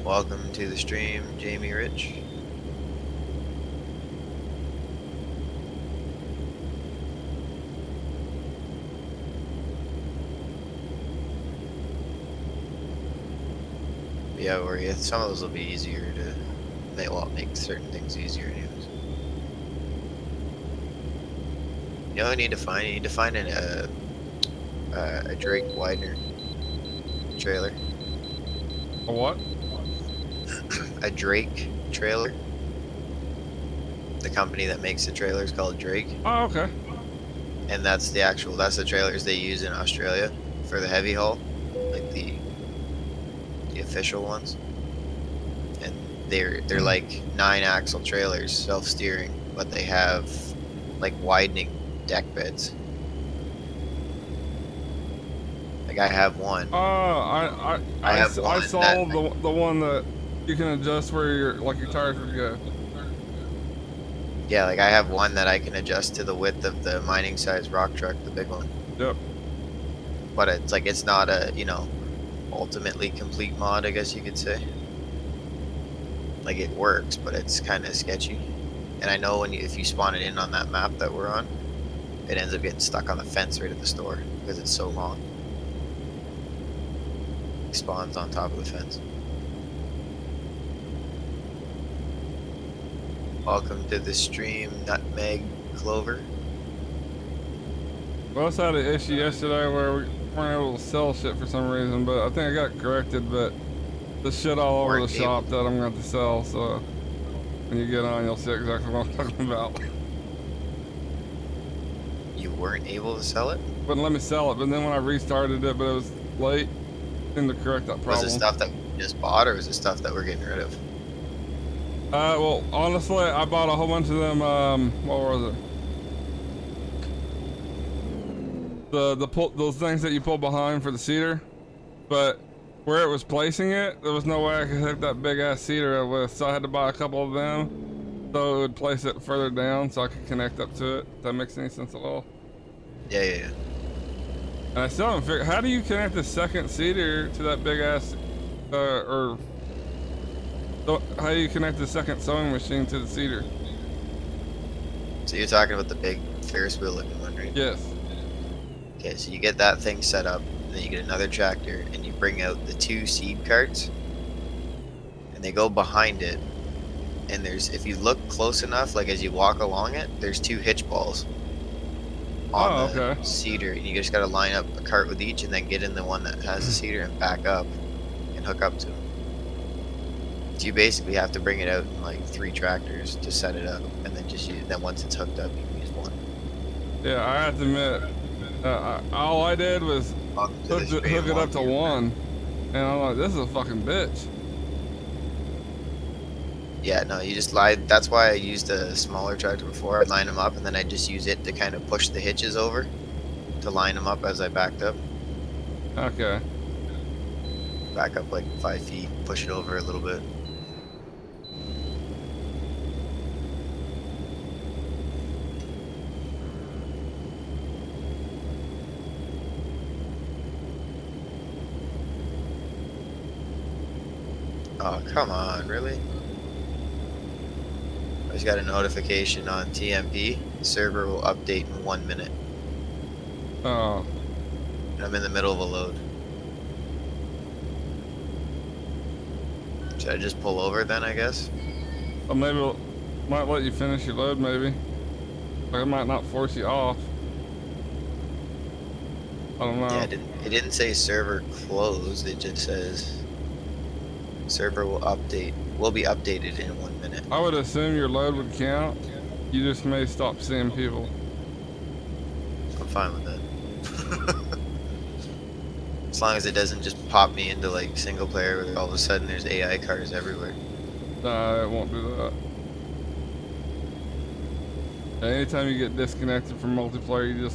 Welcome to the stream, Jamie Rich. Yeah, some of those will be easier to make certain things easier anyways. You know what you need to find? You need to find a Drake Widener trailer. A what? A Drake trailer. The company that makes the trailers called Drake. Oh, okay. And that's the trailers they use in Australia for the heavy haul, like the official ones. And they're like 9-axle trailers, self-steering, but they have like widening deck beds. Like I have one. Oh, I saw the one that you can adjust where your tires would go. Yeah, like I have one that I can adjust to the width of the mining size rock truck, the big one. Yep. But it's not a, ultimately complete mod, I guess you could say. Like it works, but it's kind of sketchy. And I know if you spawn it in on that map that we're on, it ends up getting stuck on the fence right at the store because it's so long. It spawns on top of the fence. Welcome to the stream, Nutmeg Clover. We also had an issue yesterday where we weren't able to sell shit for some reason, but I think I got corrected, but there's shit all over the shop that I'm going to have to sell, so when you get on, you'll see exactly what I'm talking about. You weren't able to sell it? Wouldn't let me sell it, but then when I restarted it, but it was late, seemed to correct that problem. Was it stuff that we just bought, or was it stuff that we're getting rid of? Well, honestly, I bought a whole bunch of them, what was it? Those things that you pull behind for the seeder, but where it was placing it, there was no way I could hook that big ass seeder with, so I had to buy a couple of them, so it would place it further down so I could connect up to it, if that makes any sense at all. Yeah. And I still haven't figured, how do you connect the second seeder to that big ass, how do you connect the second sewing machine to the seeder? So you're talking about the big Ferris wheel looking one, right? Yes. Okay, so you get that thing set up, and then you get another tractor, and you bring out the 2 seed carts, and they go behind it, and if you look close enough, like as you walk along it, there's 2 hitch balls. on Oh, the okay. seeder, and you just gotta line up a cart with each, and then get in the one that has the seeder and back up and hook up to it. So you basically have to bring it out in like 3 tractors to set it up, and then just use. Then once it's hooked up, you can use one. Yeah, I have to admit, all I did was Welcome to the hook stream, it up to Wonky. one, and I'm like, this is a fucking bitch. Yeah, no, you just lied. That's why I used a smaller tractor before. I'd line them up, and then I just use it to kind of push the hitches over to line them up as I backed up. Okay. Back up like 5 feet, push it over a little bit. Oh, come on, really? I just got a notification on TMP. Server will update in 1 minute. Oh, And I'm in the middle of a load. Should I just pull over then, I guess? well, maybe might let you finish your load, maybe. Like, it might not force you off. I don't know. Yeah, it didn't say server closed. It just says server will be updated in 1 minute. I would assume your load would count. You just may stop seeing people. I'm fine with that. As long as it doesn't just pop me into like single player where all of a sudden there's AI cars everywhere. Nah, it won't do that. Anytime you get disconnected from multiplayer, you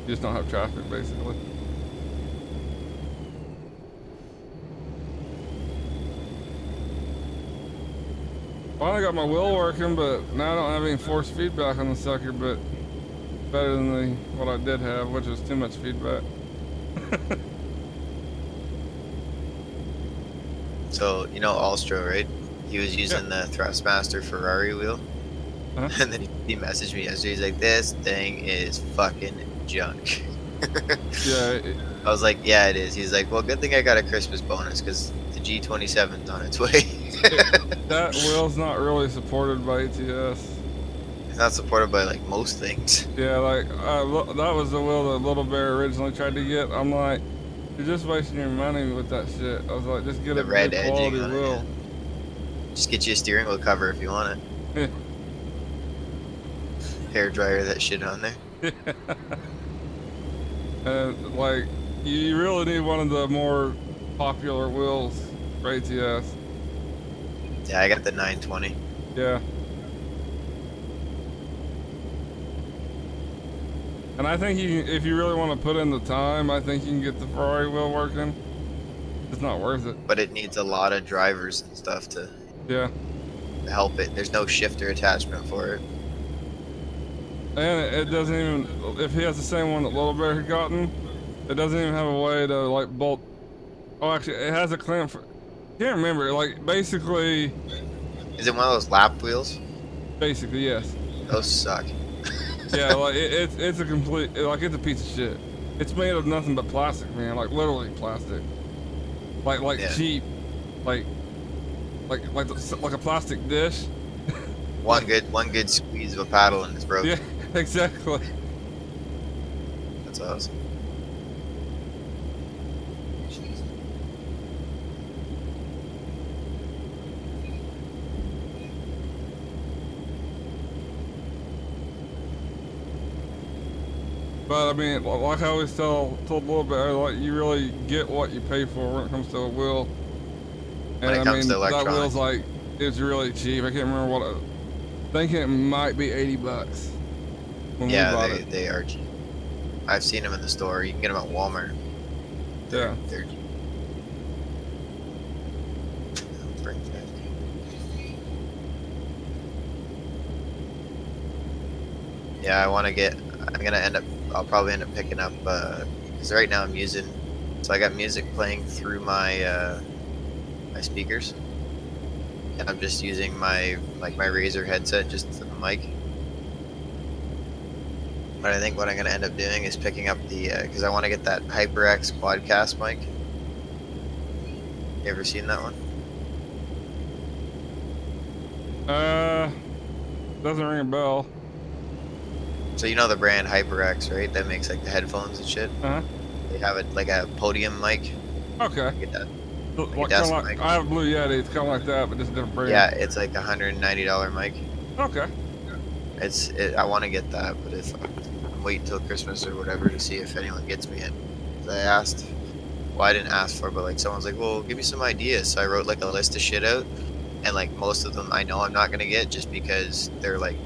just don't have traffic, basically. Finally got my wheel working, but now I don't have any force feedback on the sucker, but better than what I did have, which was too much feedback. So, you know Alstro, right? He was using the Thrustmaster Ferrari wheel. Huh? And then he messaged me yesterday. He's like, this thing is fucking junk. Yeah, I was like, yeah, it is. He's like, well, good thing I got a Christmas bonus because the G27's on its way. that wheel's not really supported by ATS. It's not supported by like most things. Yeah, like that was the wheel that Little Bear originally tried to get. I'm like, you're just wasting your money with that shit. I was like, just get The a red good edging quality on it, wheel. Just get you a steering wheel cover if you want it. Hair dryer that shit on there. And like, you really need one of the more popular wheels for ATS. Yeah, I got the 920. Yeah. And I think if you really want to put in the time, I think you can get the Ferrari wheel working. It's not worth it. But it needs a lot of drivers and stuff to Yeah. help it. There's no shifter attachment for it. And it doesn't even, if he has the same one that Little Bear had gotten, it doesn't even have a way to like bolt. Oh, actually, it has a clamp for, can't remember, like basically. Is it one of those lap wheels? Basically, yes. Those suck. Yeah, like it's a complete, like it's a piece of shit. It's made of nothing but plastic, man, like literally plastic. Like Yeah. cheap, like a plastic dish. One good squeeze of a paddle and it's broken. Yeah, exactly. That's awesome. But I mean, like I always told a little bit, like you really get what you pay for when it comes to a wheel. And When it I comes mean, to that wheel's electronics. like, it's really cheap. I can't remember what, I think it might be $80 when we bought Yeah, it. they are cheap. I've seen them in the store. You can get them at Walmart. Yeah. They're cheap. Bring that. Yeah, I want to get. I'll probably end up picking up because right now I'm using. So I got music playing through my my speakers, and I'm just using my my Razer headset just for the mic. But I think what I'm gonna end up doing is picking up the because I want to get that HyperX Quadcast mic. You ever seen that one? Doesn't ring a bell. So you know the brand HyperX, right? That makes like the headphones and shit. Uh-huh. They have it like a podium mic. Okay. Like a Like kind of desk like mic. I have a Blue Yeti. It's kind of like that, but just a different brand. Yeah, it's like $190 mic. Okay. I want to get that, but if I'm waiting till Christmas or whatever to see if anyone gets me it. 'Cause I asked. Well, I didn't ask for, it, but like someone's like, "Well, give me some ideas." So I wrote like a list of shit out, and like most of them I know I'm not gonna get just because they're like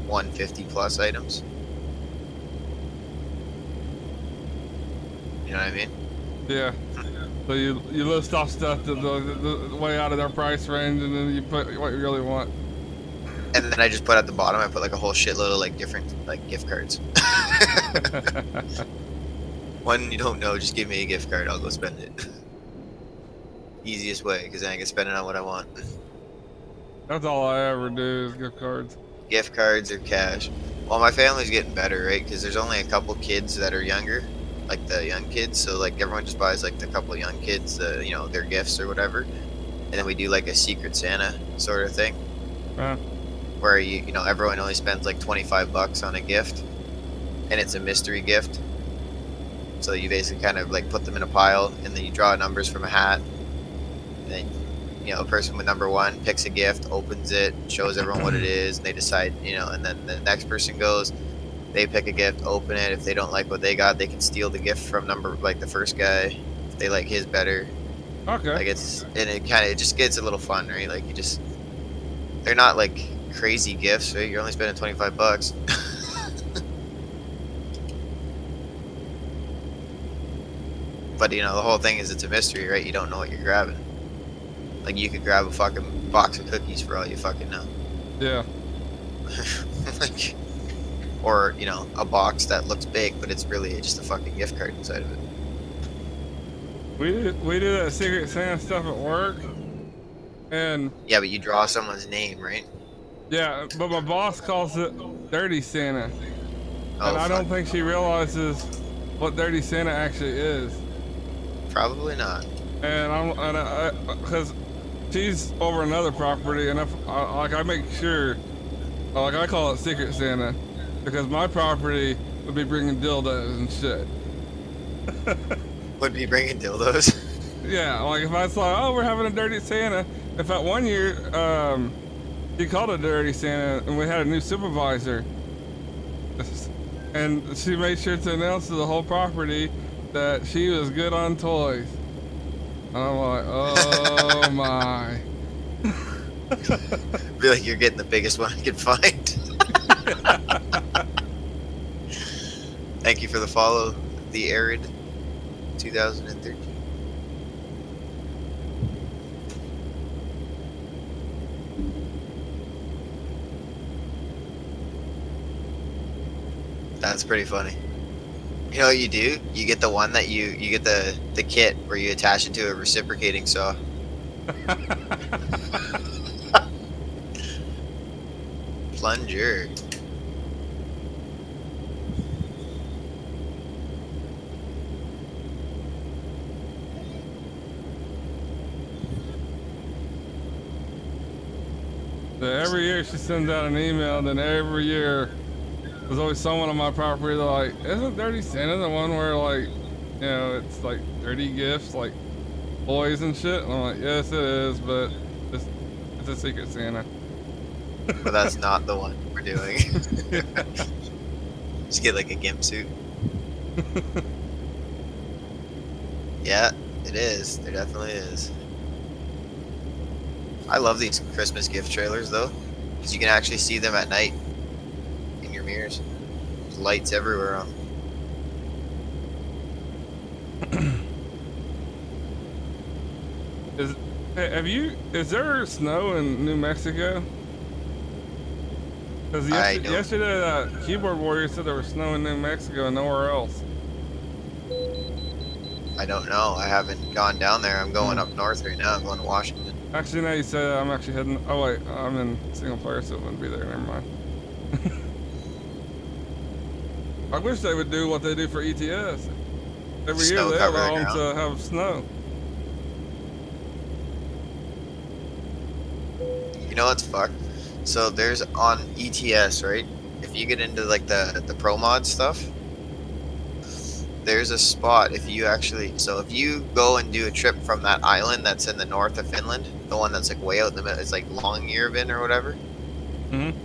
150 plus items. You know what I mean? Yeah. So you list off stuff that's the way out of their price range, and then you put what you really want. And then I just put at the bottom, I put like a whole shitload of like different like gift cards. One you don't know, just give me a gift card, I'll go spend it. Easiest way, because then I can spend it on what I want. That's all I ever do is gift cards. Gift cards or cash. Well, my family's getting better, right? Because there's only a couple kids that are younger, like the young kids. So like everyone just buys like the couple young kids, you know, their gifts or whatever, and then we do like a Secret Santa sort of thing, where you know everyone only spends like $25 on a gift, and it's a mystery gift. So you basically kind of like put them in a pile, and then you draw numbers from a hat, and then you know, a person with number 1 picks a gift, opens it, shows everyone what it is, and they decide, you know, and then the next person goes, they pick a gift, open it. If they don't like what they got, they can steal the gift from like the first guy if they like his better. Okay. Like it just gets a little fun, right? Like they're not like crazy gifts, right? You're only spending $25. But you know, the whole thing is it's a mystery, right? You don't know what you're grabbing. Like you could grab a fucking box of cookies for all you fucking know. Yeah. Like, or you know, a box that looks big, but it's really just a fucking gift card inside of it. We do that Secret Santa stuff at work, and yeah, but you draw someone's name, right? Yeah, but my boss calls it Dirty Santa, Oh, and I fuck. don't think she realizes what Dirty Santa actually is. Probably not. And because she's over another property, and if I make sure, like I call it Secret Santa, because my property would be bringing dildos and shit. Would be bringing dildos. Yeah, like if I saw, oh, we're having a Dirty Santa. In fact, one year, she called it Dirty Santa, and we had a new supervisor, and she made sure to announce to the whole property that she was good on toys. And I'm like, oh my. Be like, you're getting the biggest one I can find. Thank you for the follow, the Arid 2013. That's pretty funny. You know what you do? You get the one that you get the kit where you attach it to a reciprocating saw. Plunger. So every year she sends out an email, and then every year there's always someone on my property that like, isn't Dirty Santa the one where like, you know, it's like dirty gifts, like toys and shit? And I'm like, yes it is, but it's a Secret Santa. But that's not the one we're doing. Just get like a gimp suit. Yeah, it is. There definitely is. I love these Christmas gift trailers though, because you can actually see them at night in your mirrors. There's lights everywhere on them. Is there snow in New Mexico? Because yesterday that keyboard warrior said there was snow in New Mexico and nowhere else. I don't know. I haven't gone down there. I'm going up north right now. I'm going to Washington. Actually, now you said I'm actually heading. Oh wait, I'm in single player, so it wouldn't be there. Never mind. I wish they would do what they do for ATS. Every year they allow them to have snow. You know what's fucked? So there's on ATS, right? if you get into like the pro mod stuff, there's a spot if you actually. So if you go and do a trip from that island that's in the north of Finland, the one that's like way out in the middle, it's like Longyearbyen or whatever,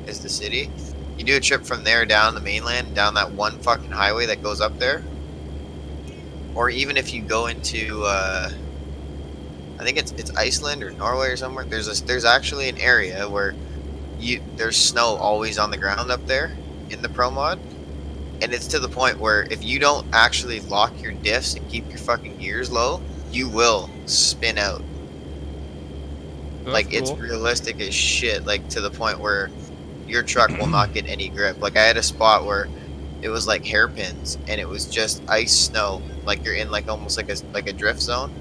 is the city. You do a trip from there down the mainland, down that one fucking highway that goes up there, or even if you go into I think it's Iceland or Norway or somewhere. There's actually an area where there's snow always on the ground up there in the pro mod, and it's to the point where if you don't actually lock your diffs and keep your fucking gears low, you will spin out. That's Like it's cool. realistic as shit. Like to the point where your truck will not get any grip. Like I had a spot where it was like hairpins and it was just ice snow. Like you're in like almost like a drift zone,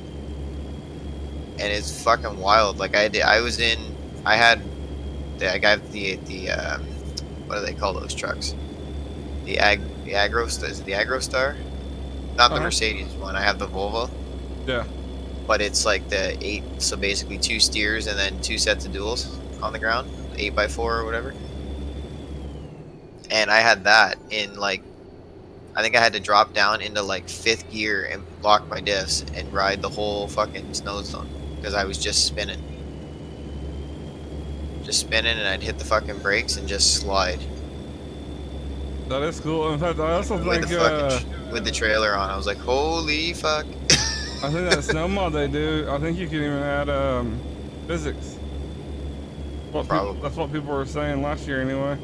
and it's fucking wild. Like I got the what do they call those trucks? The Agro is it the Agro Star? Not the Mercedes one. I have the Volvo. Yeah. But it's like the 8, so basically 2 steers and then 2 sets of duals on the ground, 8x4 or whatever. And I had that in like, I think I had to drop down into like 5th gear and lock my diffs and ride the whole fucking snow zone because I was just spinning. Just spinning, and I'd hit the fucking brakes and just slide. That is cool. In fact, I also think with the trailer on, I was like, holy fuck. I think that snow mod they do, I think you can even add physics. Probably. That's what people were saying last year anyway.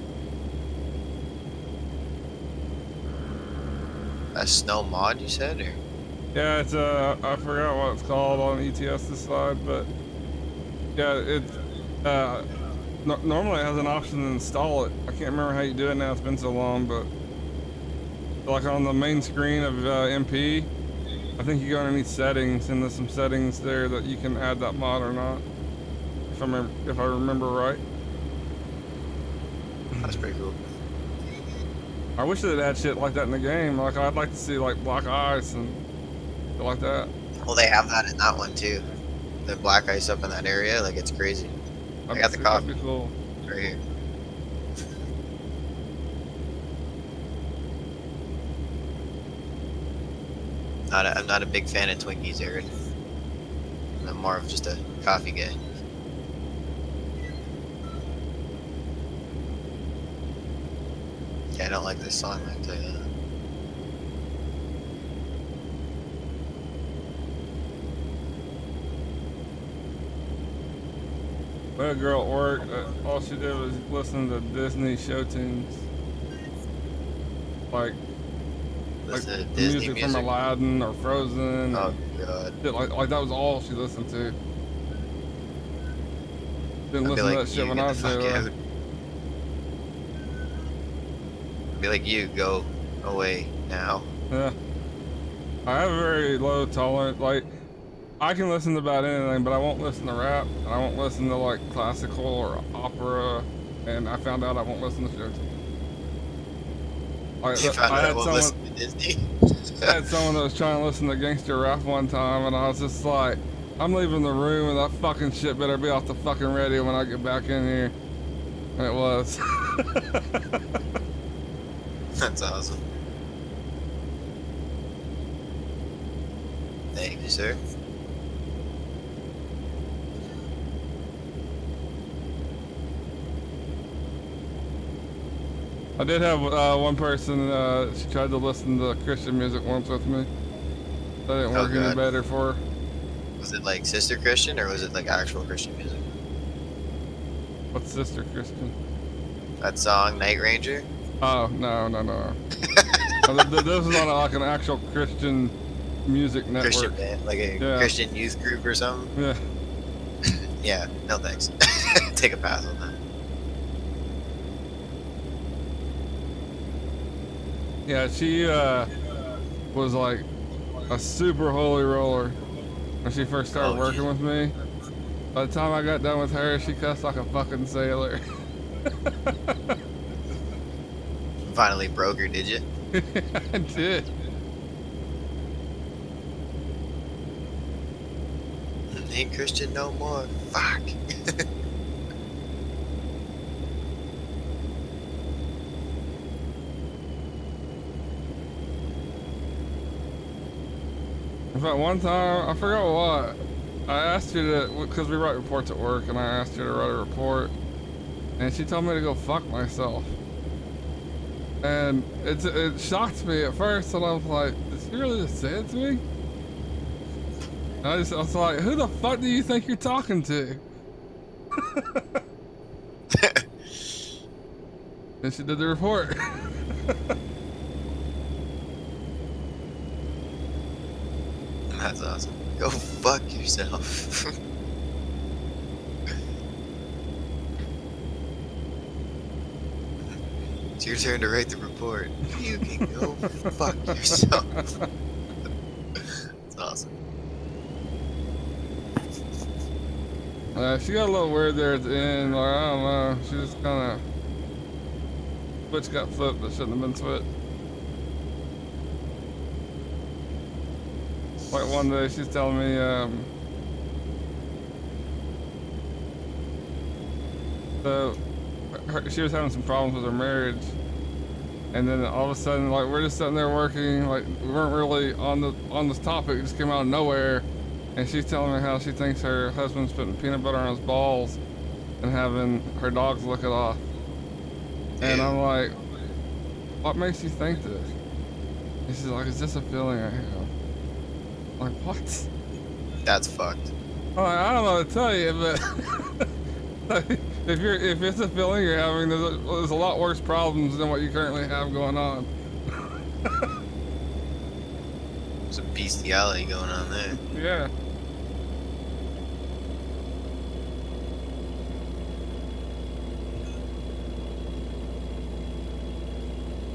A snow mod, you said? Or? Yeah, it's I forgot what it's called on ATS side, but yeah, it normally it has an option to install it. I can't remember how you do it now, it's been so long, but like on the main screen of MP, I think you go underneath settings, and there's some settings there that you can add that mod or not, if I remember right. That's pretty cool. I wish they'd add shit like that in the game. Like I'd like to see like black ice and shit like that. Well, they have that in that one too. The black ice up in that area, like it's crazy. I got the coffee. That'd be cool. It's right here. I'm not a big fan of Twinkies, Aaron. I'm more of just a coffee guy. Yeah, I don't like this song, I can tell you that. I had a girl at work, all she did was listen to Disney show tunes. Like Listen to the Disney music from Aladdin or Frozen. Oh god. Shit, like that was all she listened to. Didn't listen to that shit when I was there. Be like, you go away now. Yeah. I have a very low tolerance. Like, I can listen to about anything, but I won't listen to rap, and I won't listen to like classical or opera, and I found out I won't listen to shows. Like, I had someone that was trying to listen to gangster rap one time, and I was just like, I'm leaving the room, and that fucking shit better be off the fucking radio when I get back in here. And it was. That's awesome. Thank you, sir. I did have one person, she tried to listen to Christian music once with me. That didn't work any better for her. Was it like Sister Christian, or was it like actual Christian music? What's Sister Christian? That song, Night Ranger? Oh, no. This was on like an actual Christian music network. Christian band, like a Christian youth group or something? Yeah. Yeah, no thanks. Take a pass on that. Yeah, she was like a super holy roller when she first started working with me. By the time I got done with her, she cussed like a fucking sailor. Finally broke her, did you? I did. Ain't Christian no more. Fuck. In fact, one time, I forgot what, I asked you to, because we write reports at work, and I asked you to write a report, and she told me to go fuck myself. And it shocked me at first, and I was like, did she really just say it to me? And I was like, who the fuck do you think you're talking to? And she did the report. That's awesome. Go fuck yourself. It's your turn to write the report. You can go fuck yourself. That's awesome. She got a little weird there at the end, like, I don't know, she just kind of, switch got flipped that shouldn't have been switched. Like one day she's telling me, she was having some problems with her marriage, and then all of a sudden, like, we're just sitting there working, like, we weren't really on this topic, it just came out of nowhere, and she's telling me how she thinks her husband's putting peanut butter on his balls and having her dogs lick it off. And I'm like, what makes you think this? And she's like, it's just a feeling I have. I'm like, what? That's fucked. I'm like, I don't know what to tell you, but if it's a feeling you're having, there's a lot worse problems than what you currently have going on. There's a bestiality going on there. Yeah.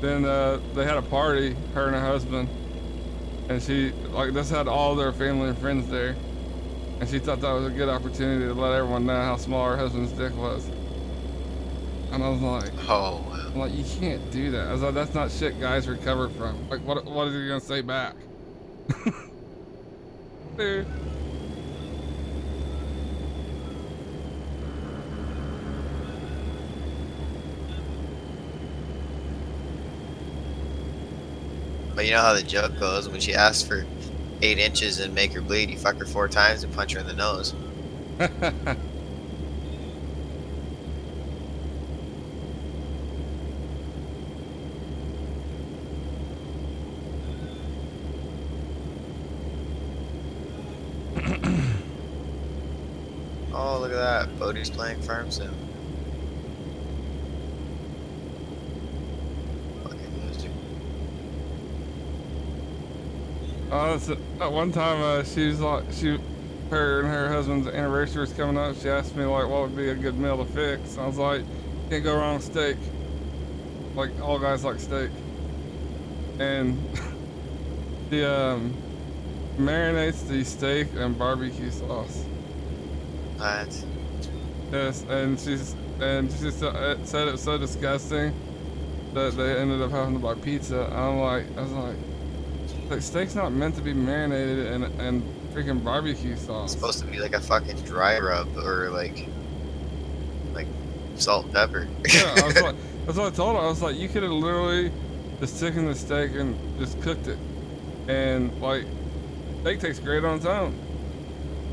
Then they had a party, her and her husband, and she, like, this had all their family and friends there, and she thought that was a good opportunity to let everyone know how small her husband's dick was. And I was like, oh wow. I'm like, you can't do that. I was like, that's not shit guys recover from. Like, what is he gonna say back? Dude. But you know how the joke goes, when she asks for 8 inches and make her bleed, you fuck her 4 times and punch her in the nose. Oh, look at that. Bodie's playing Farm Sim. Fucking loser. At one time, she was like, her and her husband's anniversary was coming up. She asked me, like, what would be a good meal to fix. I was like, can't go wrong with steak. Like, all guys like steak. And she marinates the steak in barbecue sauce. What? Yes, and she said it was so disgusting that they ended up having to buy pizza. I was like, steak's not meant to be marinated in freaking barbecue sauce. It's supposed to be like a fucking dry rub or like salt and pepper. Yeah, I was like, that's what I told her. I was like, you could have literally just taken the steak and just cooked it, and like, steak tastes great on its own.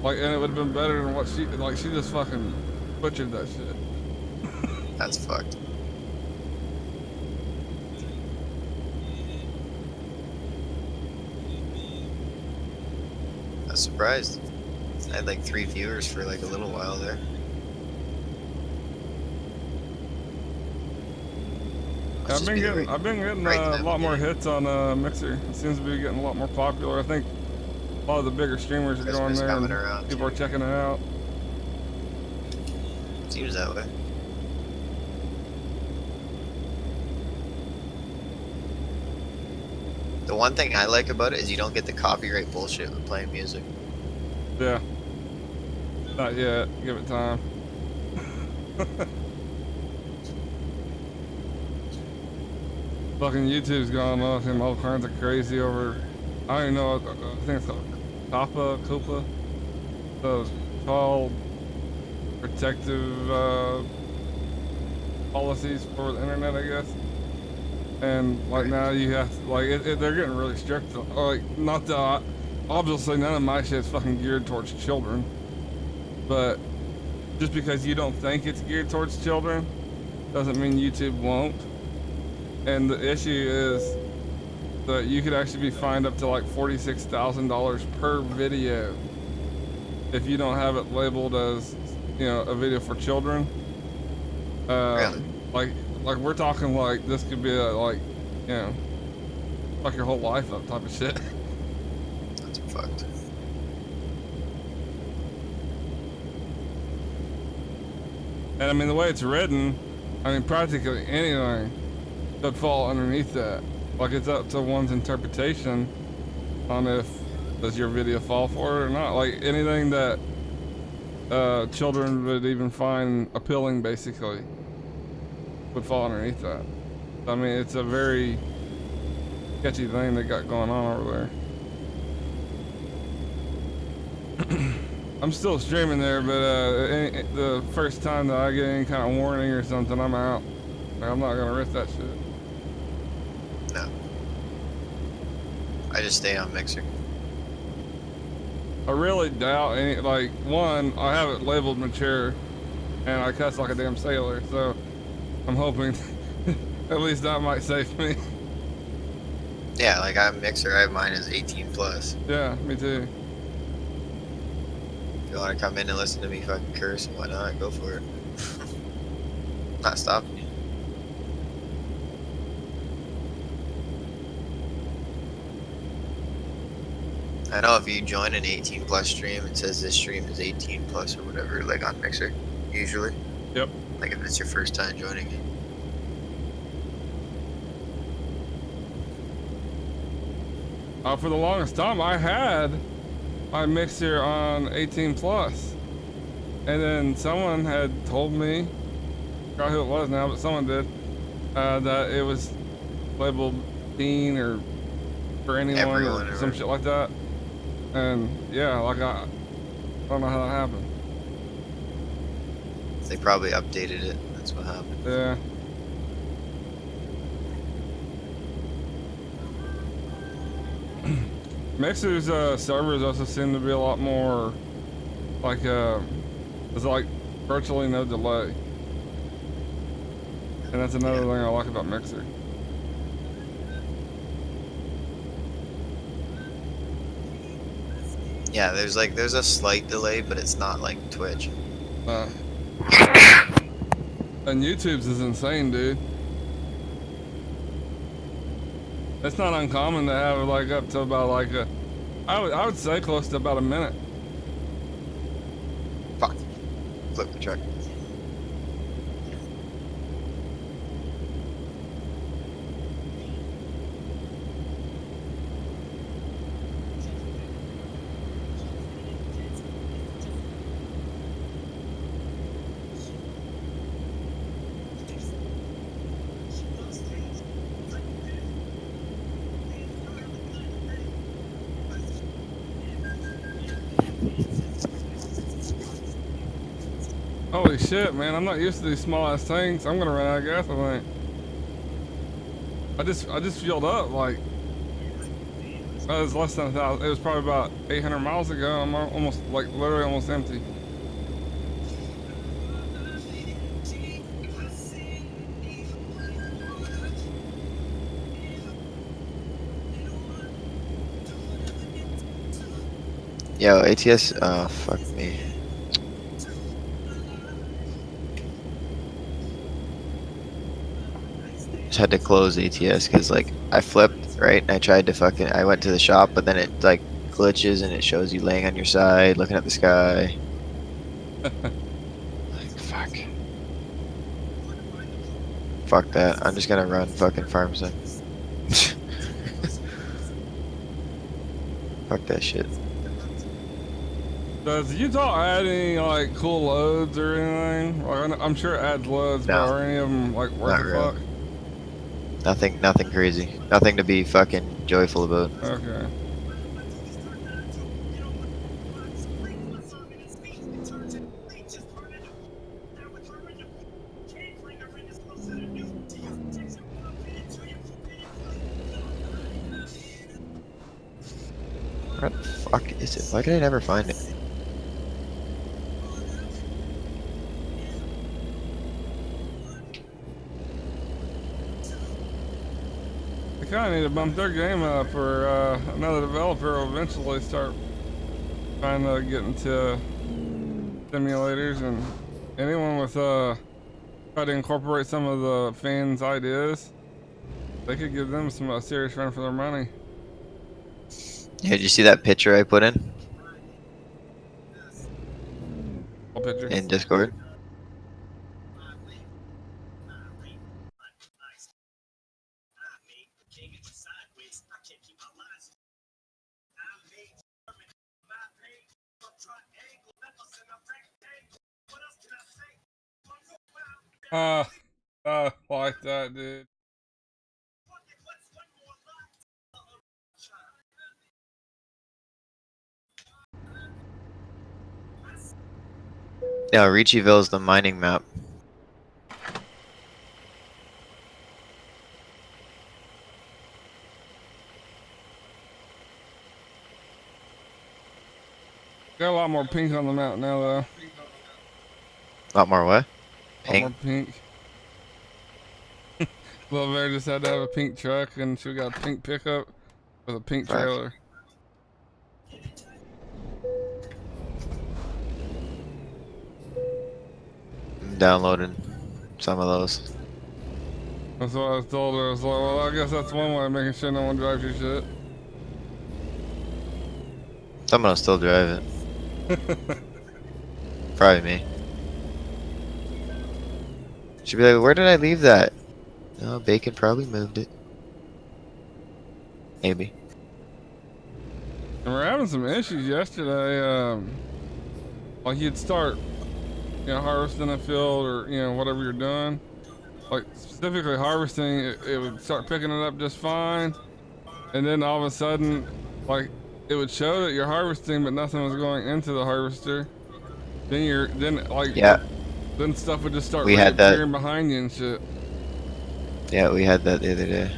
Like, and it would have been better than what she just fucking butchered that shit. That's fucked. I was surprised. I had like 3 viewers for like a little while there. I've been getting a lot more hits on Mixer. It seems to be getting a lot more popular. I think a lot of the bigger streamers are going there, and people are checking it out. Seems that way. The one thing I like about it is you don't get the copyright bullshit with playing music. Yeah. Not yet. Give it time. Fucking YouTube's gone off and all kinds of crazy over. I don't even know. I think it's called Copa. The child protective policies for the internet, I guess. And like now you have to, like they're getting really strict. Like not to obviously none of my shit's fucking geared towards children. But just because you don't think it's geared towards children doesn't mean YouTube won't. And the issue is that you could actually be fined up to like $46,000 per video if you don't have it labeled as, you know, a video for children. Really? Like we're talking like this could be like, you know, fuck your whole life up type of shit. That's fucked. And I mean, the way it's written, I mean, practically anything could fall underneath that. Like, it's up to one's interpretation on if does your video fall for it or not. Like, anything that children would even find appealing, basically, would fall underneath that. I mean, it's a very sketchy thing they got going on over there. I'm still streaming there, but the first time that I get any kind of warning or something, I'm out. Like, I'm not gonna risk that shit. No. I just stay on Mixer. I really doubt any, like, one, I have it labeled mature, and I cuss like a damn sailor, so I'm hoping at least that might save me. Yeah, like I'm Mixer, I have mine as 18 plus. Yeah, me too. If you want to come in and listen to me fucking curse and whatnot, go for it. Not stopping you. I know if you join an 18 plus stream, it says this stream is 18 plus or whatever, like on Mixer, usually. Yep. Like if it's your first time joining it. For the longest time, I had my Mixer on 18 plus, and then someone had told me, I forgot who it was now, but someone did, that it was labeled teen or for anyone Everyone or some shit like that. And yeah, like I don't know how that happened. They probably updated it. That's what happened. Yeah. Mixer's servers also seem to be a lot more like there's like virtually no delay. And that's another thing I like about Mixer. Yeah, there's a slight delay, but it's not like Twitch. And YouTube's is insane, dude. It's not uncommon to have like up to about like I would say close to about a minute. Fuck. Flip the truck. Holy shit, man! I'm not used to these small ass tanks. I'm gonna run out of gas, I think. I just filled up like it was less than 1,000. It was probably about 800 miles ago. I'm almost like literally almost empty. Yo, ATS. Oh, fuck me. Just had to close ATS because like I flipped right and I tried to I went to the shop, but then it like glitches and it shows you laying on your side looking at the sky. Like fuck. Fuck that. I'm just gonna run fucking farm sim. Fuck that shit. Does Utah add any like cool loads or anything? Like I'm sure it adds loads, No. but are any of them like worth Not the really. fuck? Nothing crazy. Nothing to be fucking joyful about. Okay. What the fuck? fuck is it? Why did I never find it? They kind of need to bump their game up, or another developer will eventually start trying to get into simulators, and anyone with try to incorporate some of the fans' ideas, they could give them some serious run for their money. Yeah, did you see that picture I put in All picture. Discord? Like that, dude. Yeah, Riccieville's the mining map. Got a lot more pink on the map now, though. A lot more what? A lot Pink? more pink. Little Bear just had to have a pink truck, and she got a pink pickup with a pink Fuck. trailer. I'm downloading some of those. That's what I was told her. I was like, well, I guess that's one way of making sure no one drives your shit. Someone will still drive it. Probably me. She'd be like, where did I leave that? Oh, Bacon probably moved it. Maybe. And we're having some issues yesterday. Like you'd start, harvesting a field or, whatever you're doing. Like specifically harvesting, it would start picking it up just fine. And then all of a sudden, like it would show that you're harvesting, but nothing was going into the harvester. Yeah, Then stuff would just start we had that. reappearing behind you and shit. Yeah, we had that the other day.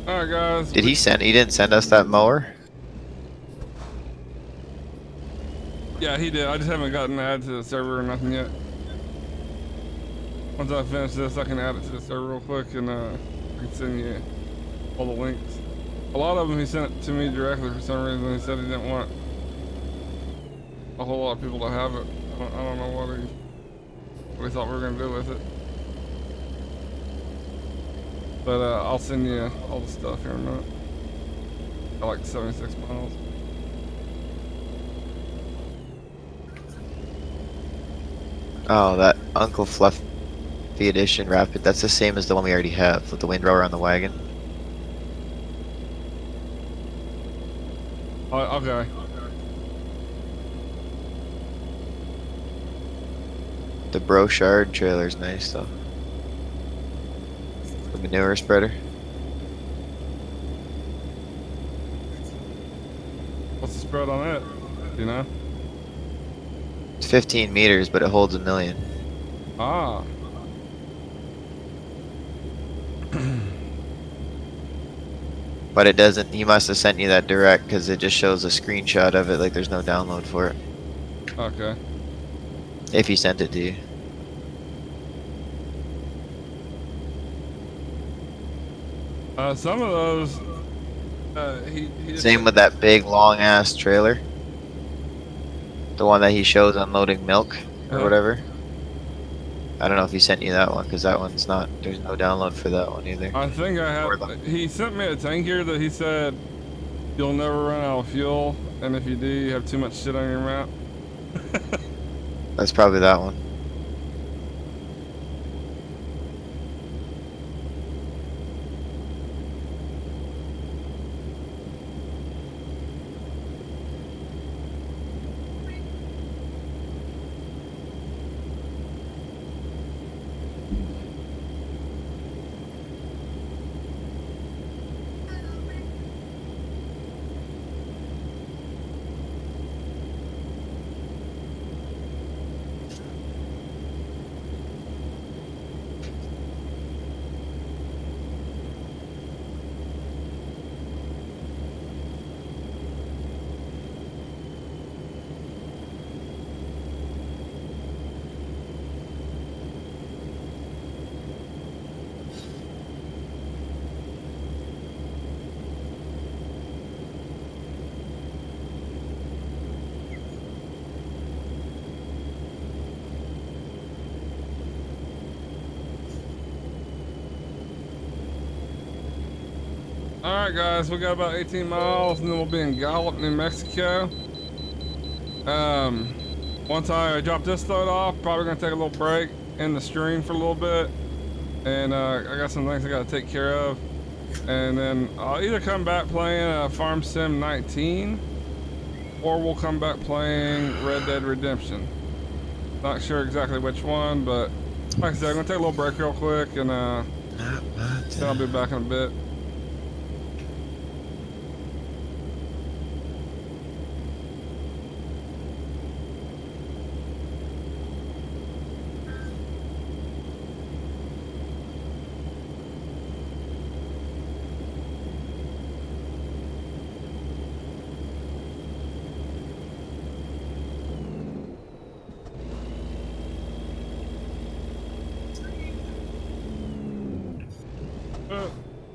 Alright guys. Did he send? He didn't send us that mower. Yeah, he did. I just haven't gotten added to the server or nothing yet. Once I finish this, I can add it to the server real quick, and I can send you all the links. A lot of them he sent it to me directly for some reason. He said he didn't want a whole lot of people to have it. I don't know what he thought we were gonna do with it. But I'll send you all the stuff here in a minute. I like 76 miles. Oh, that Uncle Fluffy Edition Rapid. That's the same as the one we already have with the windrower on the wagon. Oh, okay. The Brochard trailer's nice though. The manure spreader. What's the spread on it? Do you know? It's 15 meters, but it holds 1 million. Ah. But it doesn't. He must have sent you that direct because it just shows a screenshot of it. Like there's no download for it. Okay. If he sent it to you. Some of those, he just Same with that big long ass trailer. The one that he shows unloading milk or whatever. I don't know if he sent you that one because that one's not. There's no download for that one either. I think I have. He sent me a tank here that he said you'll never run out of fuel, and if you do, you have too much shit on your map. That's probably that one. Alright guys, we got about 18 miles and then we'll be in Gallup, New Mexico. Once I drop this load off, probably gonna take a little break in the stream for a little bit. And I got some things I gotta take care of. And then I'll either come back playing Farm Sim 19 or we'll come back playing Red Dead Redemption. Not sure exactly which one, but like I said, I'm gonna take a little break real quick and then I'll be back in a bit.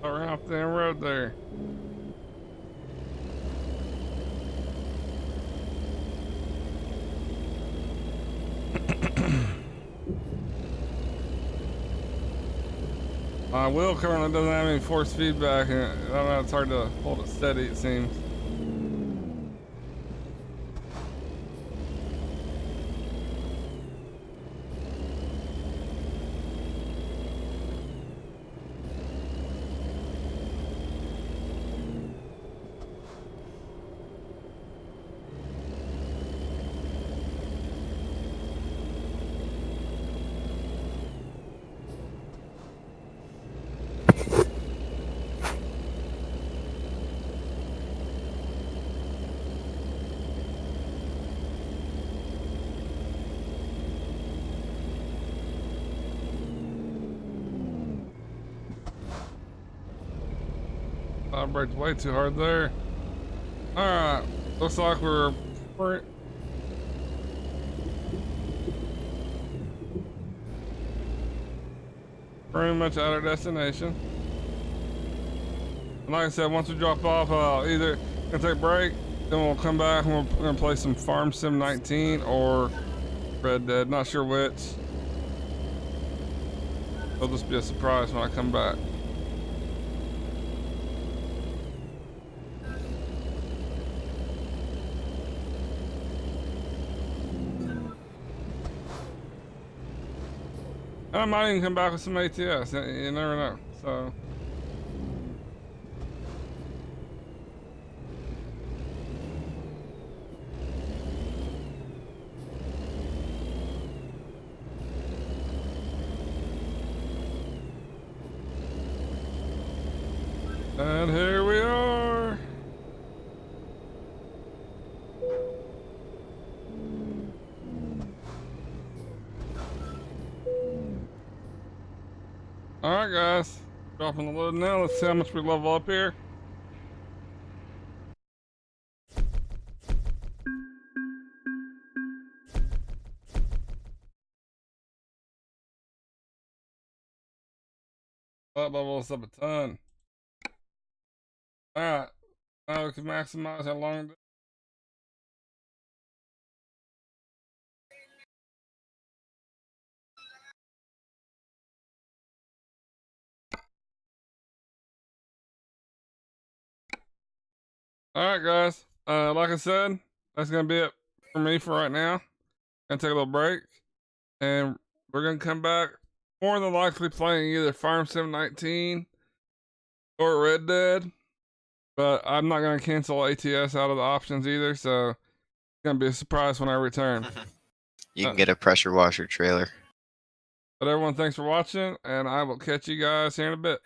Around off the road there. My wheel currently doesn't have any force feedback, and I don't know, it's hard to hold it steady, it seems. I braked way too hard there. Alright, looks like we're pretty much at our destination. And like I said, once we drop off, either gonna take a break, then we'll come back and we're gonna play some Farm Sim 19 or Red Dead, not sure which. It'll just be a surprise when I come back. I might even come back with some ATS, you never know, so. And here we are. Alright guys, dropping the load now. Let's see how much we level up here. That level's up a ton. Alright, now we can maximize how long. Alright guys, like I said, that's gonna be it for me for right now. Gonna take a little break, and we're gonna come back more than likely playing either Farm Sim 19 or Red Dead, but I'm not gonna cancel ATS out of the options either, so it's gonna be a surprise when I return. You can get a pressure washer trailer. But everyone, thanks for watching, and I will catch you guys here in a bit.